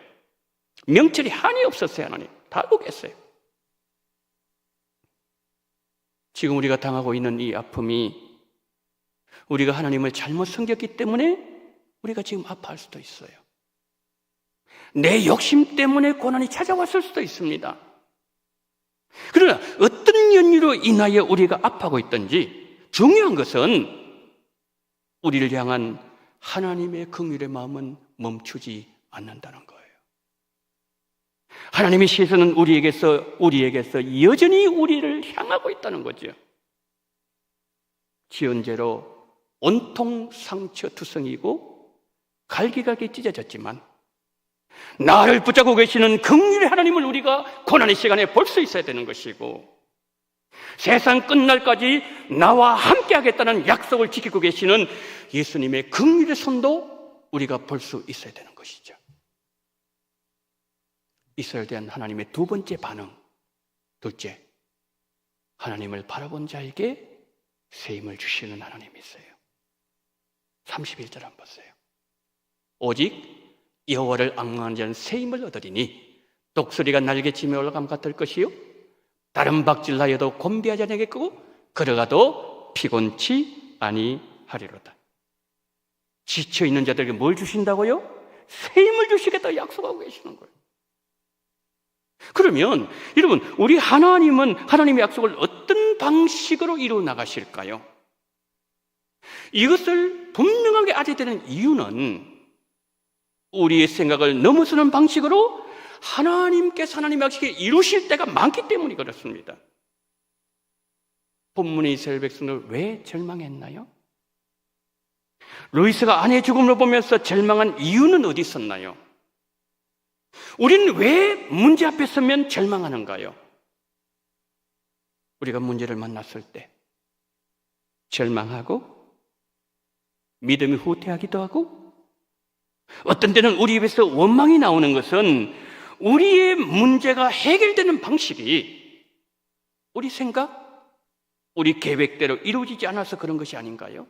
명철이 한이 없었어요. 하나님 다 알고 계세요. 지금 우리가 당하고 있는 이 아픔이 우리가 하나님을 잘못 섬겼기 때문에 우리가 지금 아파할 수도 있어요. 내 욕심 때문에 고난이 찾아왔을 수도 있습니다. 그러나 어떤 연유로 인하여 우리가 아파하고 있든지 중요한 것은 우리를 향한 하나님의 긍휼의 마음은 멈추지 않는다는 거예요. 하나님의 시선은 우리에게서 여전히 우리를 향하고 있다는 거죠. 지은 죄로 온통 상처 투성이고 갈기갈기 찢어졌지만 나를 붙잡고 계시는 긍휼의 하나님을 우리가 고난의 시간에 볼 수 있어야 되는 것이고, 세상 끝날까지 나와 함께 하겠다는 약속을 지키고 계시는 예수님의 긍휼의 손도 우리가 볼 수 있어야 되는 것이죠. 이스라엘에 대한 하나님의 두 번째 반응, 둘째, 하나님을 바라본 자에게 세임을 주시는 하나님이 있어요. 31절 한번 보세요. 오직 여호와를 앙망하는 자는 세임을 얻으리니 독수리가 날개치며 올라감 같을 것이요 다른 박질하여도 곤비하지 아니하겠고 걸어가도 피곤치 아니하리로다. 지쳐있는 자들에게 뭘 주신다고요? 세임을 주시겠다 약속하고 계시는 거예요. 그러면 여러분, 우리 하나님은 하나님의 약속을 어떤 방식으로 이루어 나가실까요? 이것을 분명하게 알아야 되는 이유는 우리의 생각을 넘어서는 방식으로 하나님께서 하나님의 약속을 이루실 때가 많기 때문이 그렇습니다. 본문의 이스라엘 백성들 왜 절망했나요? 루이스가 아내의 죽음을 보면서 절망한 이유는 어디 있었나요? 우리는 왜 문제 앞에 서면 절망하는가요? 우리가 문제를 만났을 때 절망하고 믿음이 후퇴하기도 하고, 어떤 때는 우리 입에서 원망이 나오는 것은 우리의 문제가 해결되는 방식이 우리 생각, 우리 계획대로 이루어지지 않아서 그런 것이 아닌가요?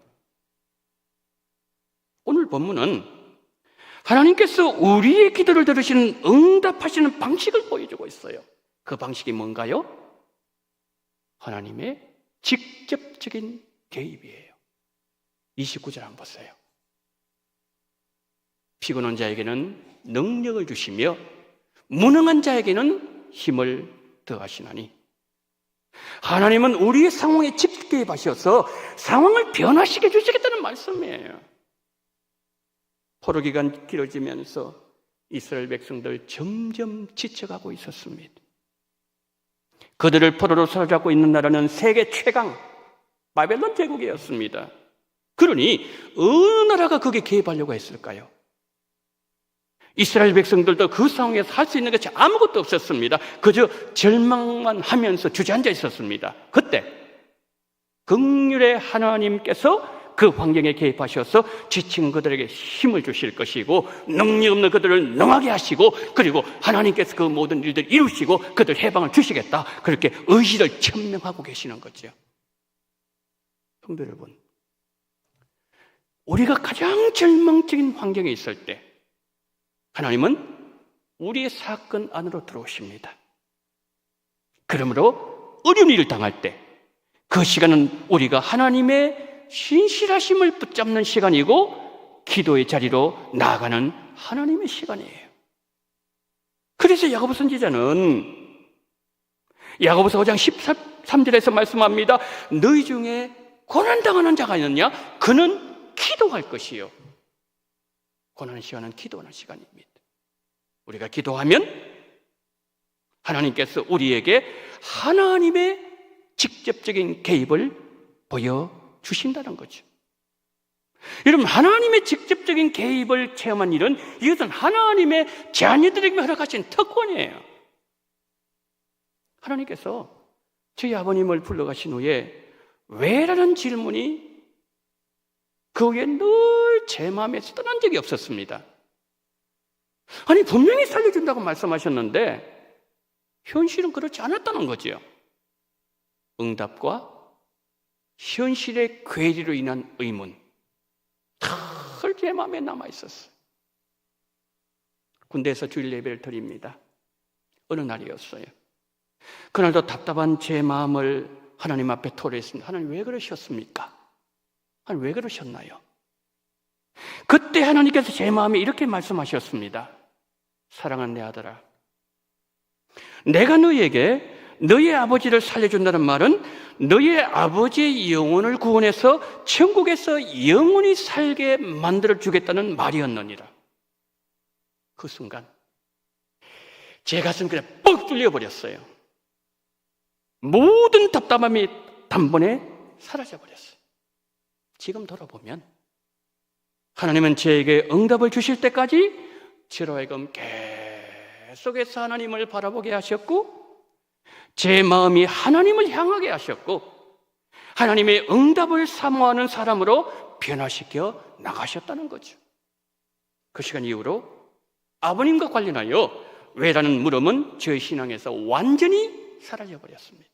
오늘 본문은 하나님께서 우리의 기도를 들으시는, 응답하시는 방식을 보여주고 있어요. 그 방식이 뭔가요? 하나님의 직접적인 개입이에요. 29절 한번 보세요. 피곤한 자에게는 능력을 주시며 무능한 자에게는 힘을 더하시나니. 하나님은 우리의 상황에 직접 개입하셔서 상황을 변화시켜 주시겠다는 말씀이에요. 포로 기간 길어지면서 이스라엘 백성들 점점 지쳐가고 있었습니다. 그들을 포로로 사로잡고 있는 나라는 세계 최강 바벨론 제국이었습니다. 그러니 어느 나라가 거기에 개입하려고 했을까요? 이스라엘 백성들도 그 상황에서 할 수 있는 것이 아무것도 없었습니다. 그저 절망만 하면서 주저앉아 있었습니다. 그때 긍휼의 하나님께서 그 환경에 개입하셔서 지친 그들에게 힘을 주실 것이고, 능력 없는 그들을 능하게 하시고, 그리고 하나님께서 그 모든 일들을 이루시고 그들 해방을 주시겠다, 그렇게 의지를 천명하고 계시는 거죠. 성도 여러분, 우리가 가장 절망적인 환경에 있을 때 하나님은 우리의 사건 안으로 들어오십니다. 그러므로 어려운 일을 당할 때 그 시간은 우리가 하나님의 신실하심을 붙잡는 시간이고 기도의 자리로 나아가는 하나님의 시간이에요. 그래서 야고보 선지자는 야고보서 5장 13절에서 말씀합니다. 너희 중에 고난당하는 자가 있느냐? 그는 기도할 것이요. 고난의 시간은 기도하는 시간입니다. 우리가 기도하면 하나님께서 우리에게 하나님의 직접적인 개입을 보여주신다는 거죠. 여러분, 하나님의 직접적인 개입을 체험한 일은 이것은 하나님의 자녀들에게 허락하신 특권이에요. 하나님께서 저희 아버님을 불러가신 후에 왜라는 질문이 그 후에 늘 제 마음에서 떠난 적이 없었습니다. 아니, 분명히 살려준다고 말씀하셨는데 현실은 그렇지 않았다는 거죠. 응답과 현실의 괴리로 인한 의문, 늘 제 마음에 남아있었어요. 군대에서 주일 예배를 드립니다. 어느 날이었어요. 그날도 답답한 제 마음을 하나님 앞에 토로했습니다. 하나님, 왜 그러셨습니까? 하나님, 왜 그러셨나요? 그때 하나님께서 제 마음에 이렇게 말씀하셨습니다. 사랑하는 내 아들아, 내가 너희에게 너희 아버지를 살려준다는 말은 너희 아버지의 영혼을 구원해서 천국에서 영원히 살게 만들어주겠다는 말이었느니라. 그 순간 제 가슴이 그냥 뻥 뚫려버렸어요. 모든 답답함이 단번에 사라져버렸어요. 지금 돌아보면 하나님은 저에게 응답을 주실 때까지 저로 하여금 계속해서 하나님을 바라보게 하셨고, 제 마음이 하나님을 향하게 하셨고, 하나님의 응답을 사모하는 사람으로 변화시켜 나가셨다는 거죠. 그 시간 이후로 아버님과 관련하여 왜라는 물음은 저의 신앙에서 완전히 사라져버렸습니다.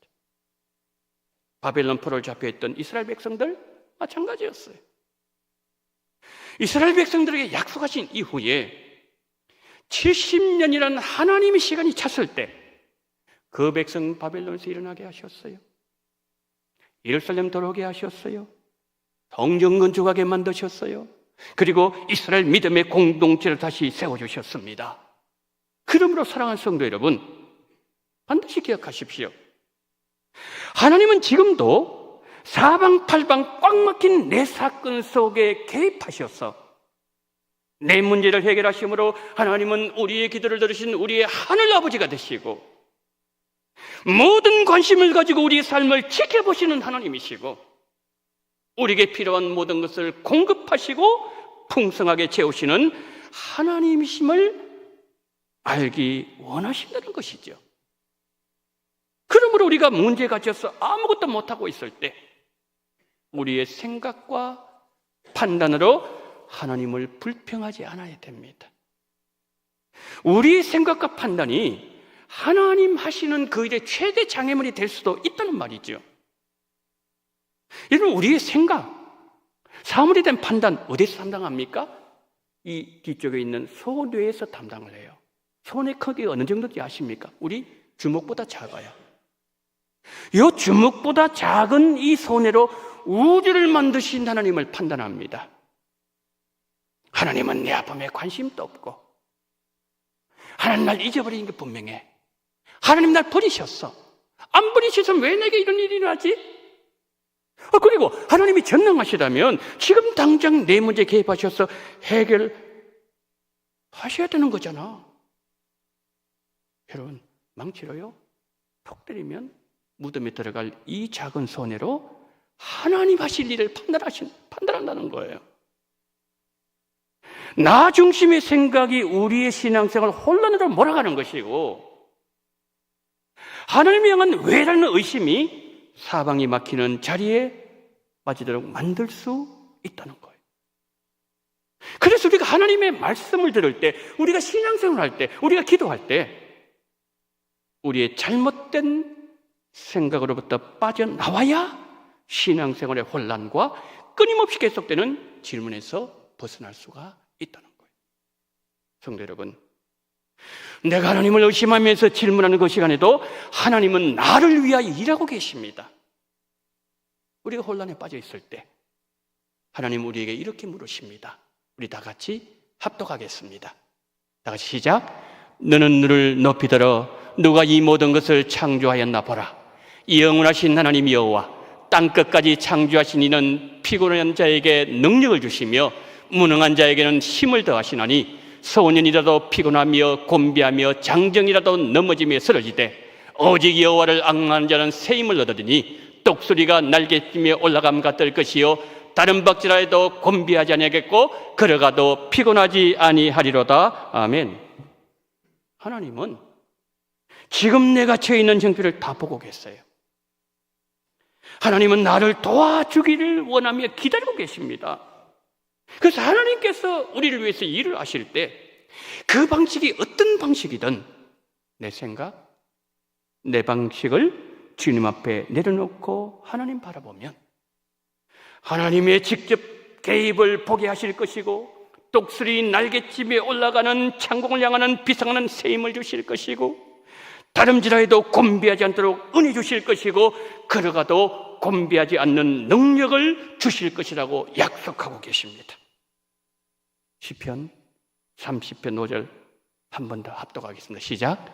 바벨론 포로로 잡혀있던 이스라엘 백성들 마찬가지였어요. 이스라엘 백성들에게 약속하신 이후에 70년이라는 하나님의 시간이 찼을 때 그 백성 바벨론에서 일어나게 하셨어요. 예루살렘 돌아오게 하셨어요. 성전 건축하게 만드셨어요. 그리고 이스라엘 믿음의 공동체를 다시 세워주셨습니다. 그러므로 사랑하는 성도 여러분, 반드시 기억하십시오. 하나님은 지금도 사방팔방 꽉 막힌 내 사건 속에 개입하셔서 내 문제를 해결하심으로 하나님은 우리의 기도를 들으신 우리의 하늘 아버지가 되시고, 모든 관심을 가지고 우리의 삶을 지켜보시는 하나님이시고, 우리에게 필요한 모든 것을 공급하시고 풍성하게 채우시는 하나님이심을 알기 원하신다는 것이죠. 그러므로 우리가 문제에 갇혀서 아무것도 못하고 있을 때 우리의 생각과 판단으로 하나님을 불평하지 않아야 됩니다. 우리의 생각과 판단이 하나님 하시는 그 일의 최대 장애물이 될 수도 있다는 말이죠. 여러분, 우리의 생각, 사물에 대한 판단 어디서 담당합니까? 이 뒤쪽에 있는 소뇌에서 담당을 해요. 손의 크기가 어느 정도인지 아십니까? 우리 주먹보다 작아요. 이 주먹보다 작은 이 손으로 우주를 만드신 하나님을 판단합니다. 하나님은 내 아픔에 관심도 없고, 하나님 날 잊어버리는 게 분명해. 하나님 날 버리셨어. 안 버리셨으면 왜 내게 이런 일이 일어나지? 그리고 하나님이 전능하시다면 지금 당장 내 문제에 개입하셔서 해결하셔야 되는 거잖아. 여러분, 망치로요 톡 때리면 무덤에 들어갈 이 작은 손으로 하나님 하실 일을 판단한다는 거예요. 나 중심의 생각이 우리의 신앙생활 혼란으로 몰아가는 것이고, 하나님을 향한 왜라는 의심이 사방이 막히는 자리에 빠지도록 만들 수 있다는 거예요. 그래서 우리가 하나님의 말씀을 들을 때, 우리가 신앙생활을 할 때, 우리가 기도할 때 우리의 잘못된 생각으로부터 빠져나와야 신앙생활의 혼란과 끊임없이 계속되는 질문에서 벗어날 수가 있다는 거예요. 성도 여러분, 내가 하나님을 의심하면서 질문하는 그 시간에도 하나님은 나를 위하여 일하고 계십니다. 우리가 혼란에 빠져 있을 때 하나님 우리에게 이렇게 물으십니다. 우리 다 같이 합독하겠습니다. 다 같이 시작. 너는 너를 높이 들어 누가 이 모든 것을 창조하였나 보라. 이 영원하신 하나님 여호와, 땅끝까지 창조하신 이는 피곤한 자에게 능력을 주시며 무능한 자에게는 힘을 더하시나니 소년이라도 피곤하며 곤비하며 장정이라도 넘어지며 쓰러지되 오직 여호와를 앙망하는 자는 새 힘을 얻으리니 독수리가 날개치며 올라감과 뜰 것이요 다른 박지라 해도 곤비하지 아니하겠고 걸어가도 피곤하지 아니하리로다. 아멘. 하나님은 지금 내가 처해 있는 형편을 다 보고 계세요. 하나님은 나를 도와주기를 원하며 기다리고 계십니다. 그래서 하나님께서 우리를 위해서 일을 하실 때 그 방식이 어떤 방식이든 내 생각, 내 방식을 주님 앞에 내려놓고 하나님 바라보면 하나님의 직접 개입을 보게 하실 것이고 독수리 날개집에 올라가는 창공을 향하는 비상하는 새 힘을 주실 것이고 다름질하여도 곤비하지 않도록 은혜 주실 것이고 걸어가도 곤비하지 않는 능력을 주실 것이라고 약속하고 계십니다. 시편 30편 5절 한 번 더 합독하겠습니다. 시작.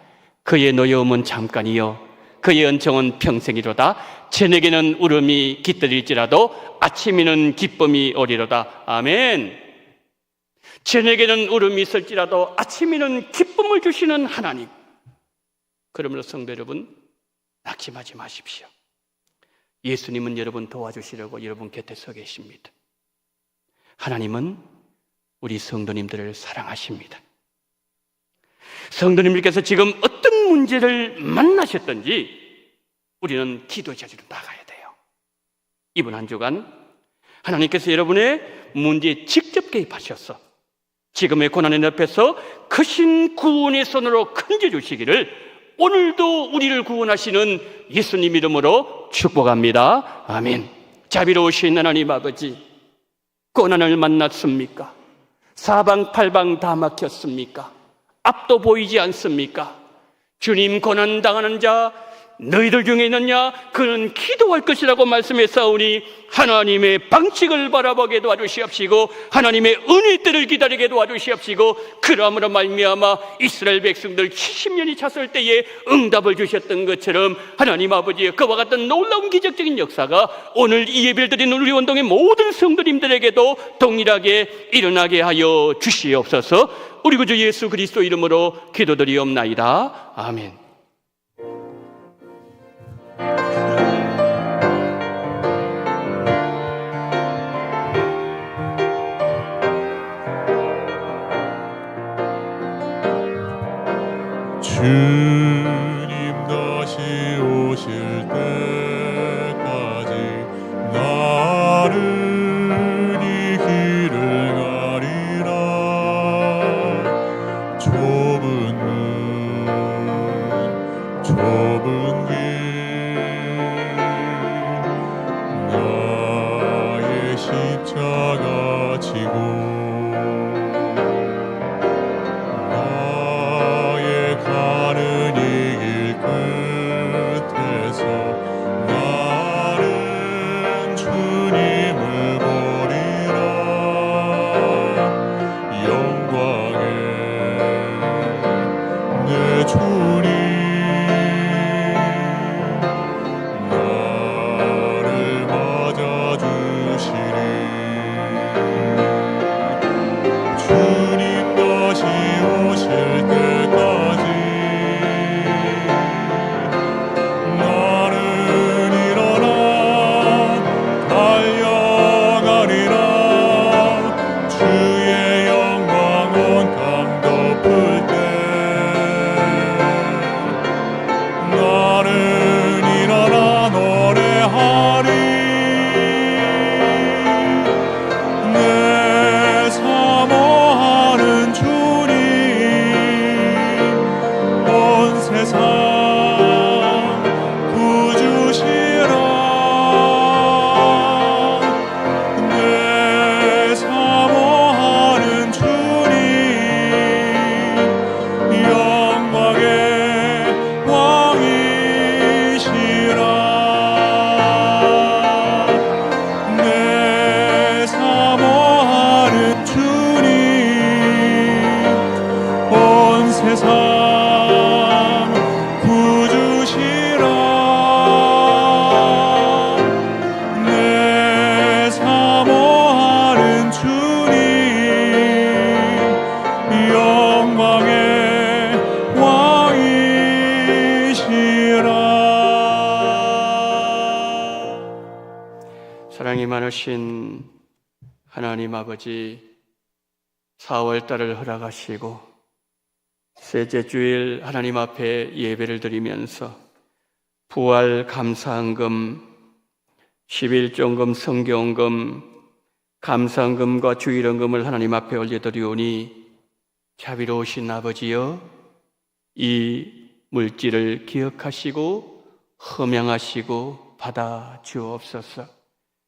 그의 노여움은 잠깐이요 그의 은총은 평생이로다. 저녁에는 울음이 깃들일지라도 아침에는 기쁨이 오리로다. 아멘. 저녁에는 울음이 있을지라도 아침에는 기쁨을 주시는 하나님. 그러므로 성도 여러분, 낙심하지 마십시오. 예수님은 여러분 도와주시려고 여러분 곁에 서 계십니다. 하나님은 우리 성도님들을 사랑하십니다. 성도님들께서 지금 어떤 문제를 만나셨든지 우리는 기도의 자리로 나가야 돼요. 이번 한 주간 하나님께서 여러분의 문제에 직접 개입하셔서 지금의 고난의 옆에서 크신 구원의 손으로 건져주시기를 오늘도 우리를 구원하시는 예수님 이름으로 축복합니다. 아멘. 자비로우신 하나님 아버지, 고난을 만났습니까? 사방팔방 다 막혔습니까? 앞도 보이지 않습니까? 주님, 고난 당하는 자 너희들 중에 있느냐? 그는 기도할 것이라고 말씀했사오니 하나님의 방식을 바라보게 도와주시옵시고 하나님의 은혜의 때를 기다리게 도와주시옵시고 그러므로 말미암아 이스라엘 백성들 70년이 찼을 때에 응답을 주셨던 것처럼 하나님 아버지의 그와 같은 놀라운 기적적인 역사가 오늘 이 예배를 드리는 우리 원동의 모든 성도님들에게도 동일하게 일어나게 하여 주시옵소서. 우리 구주 예수 그리스도 이름으로 기도드리옵나이다. 아멘. 주님 다시 오실 때까지 나른히 길을 가리라. 좁은 문 좁은 길 나의 십자가 지고 가는 많으신 하나님 아버지, 4월달을 허락하시고 셋째 주일 하나님 앞에 예배를 드리면서 부활 감사헌금, 11조헌금, 성경헌금, 감사헌금과 주일헌금을 하나님 앞에 올려드리오니 자비로우신 아버지여, 이 물질을 기억하시고 흠양하시고 받아 주옵소서.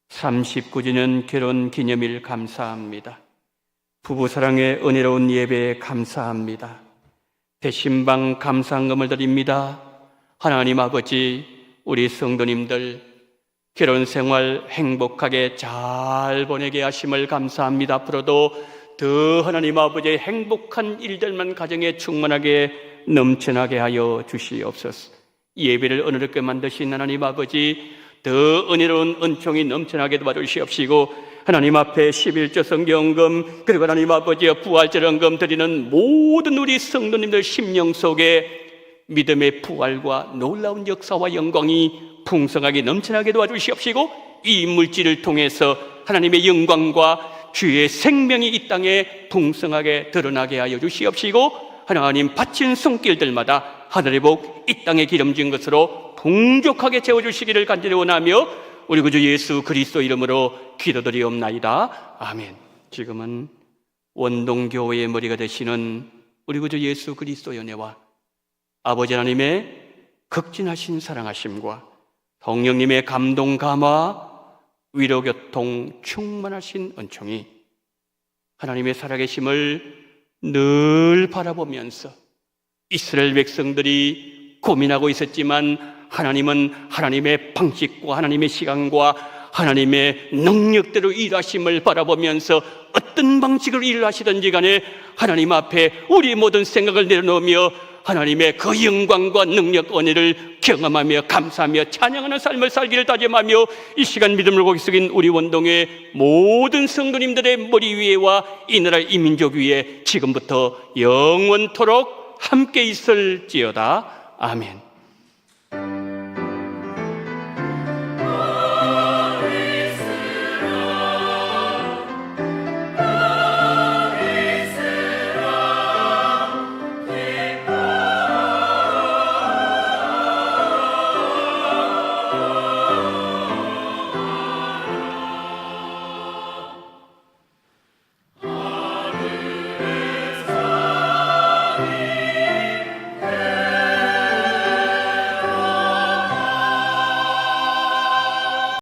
39주년 결혼 기념일 감사합니다. 부부사랑의 은혜로운 예배에 감사합니다. 대신방 감사헌금을 드립니다. 하나님 아버지, 우리 성도님들 결혼생활 행복하게 잘 보내게 하심을 감사합니다. 앞으로도 더 하나님 아버지의 행복한 일들만 가정에 충만하게 넘쳐나게 하여 주시옵소서. 예배를 은혜롭게 만드신 하나님 아버지, 더 은혜로운 은총이 넘쳐나게 도와주시옵시고 하나님 앞에 11조 성경금, 그리고 하나님 아버지의 부활절헌금 드리는 모든 우리 성도님들 심령 속에 믿음의 부활과 놀라운 역사와 영광이 풍성하게 넘쳐나게 도와주시옵시고 이 물질을 통해서 하나님의 영광과 주의 생명이 이 땅에 풍성하게 드러나게 하여 주시옵시고 하나님 바친 손길들마다 하늘의 복, 이 땅에 기름진 것으로 풍족하게 채워주시기를 간절히 원하며 우리 구주 예수 그리스도 이름으로 기도드리옵나이다. 아멘. 지금은 원동교회의 머리가 되시는 우리 구주 예수 그리스도의 은혜와 아버지 하나님의 극진하신 사랑하심과 성령님의 감동 감화, 위로 교통 충만하신 은총이 하나님의 살아계심을 늘 바라보면서 이스라엘 백성들이 고민하고 있었지만 하나님은 하나님의 방식과 하나님의 시간과 하나님의 능력대로 일하심을 바라보면서 어떤 방식으로 일을 하시든지 간에 하나님 앞에 우리의 모든 생각을 내려놓으며 하나님의 그 영광과 능력, 은혜를 경험하며 감사하며 찬양하는 삶을 살기를 다짐하며 이 시간 믿음을 고개 숙인 우리 원동의 모든 성도님들의 머리 위에와 이 나라 이 민족 위에 지금부터 영원토록 함께 있을지어다. 아멘.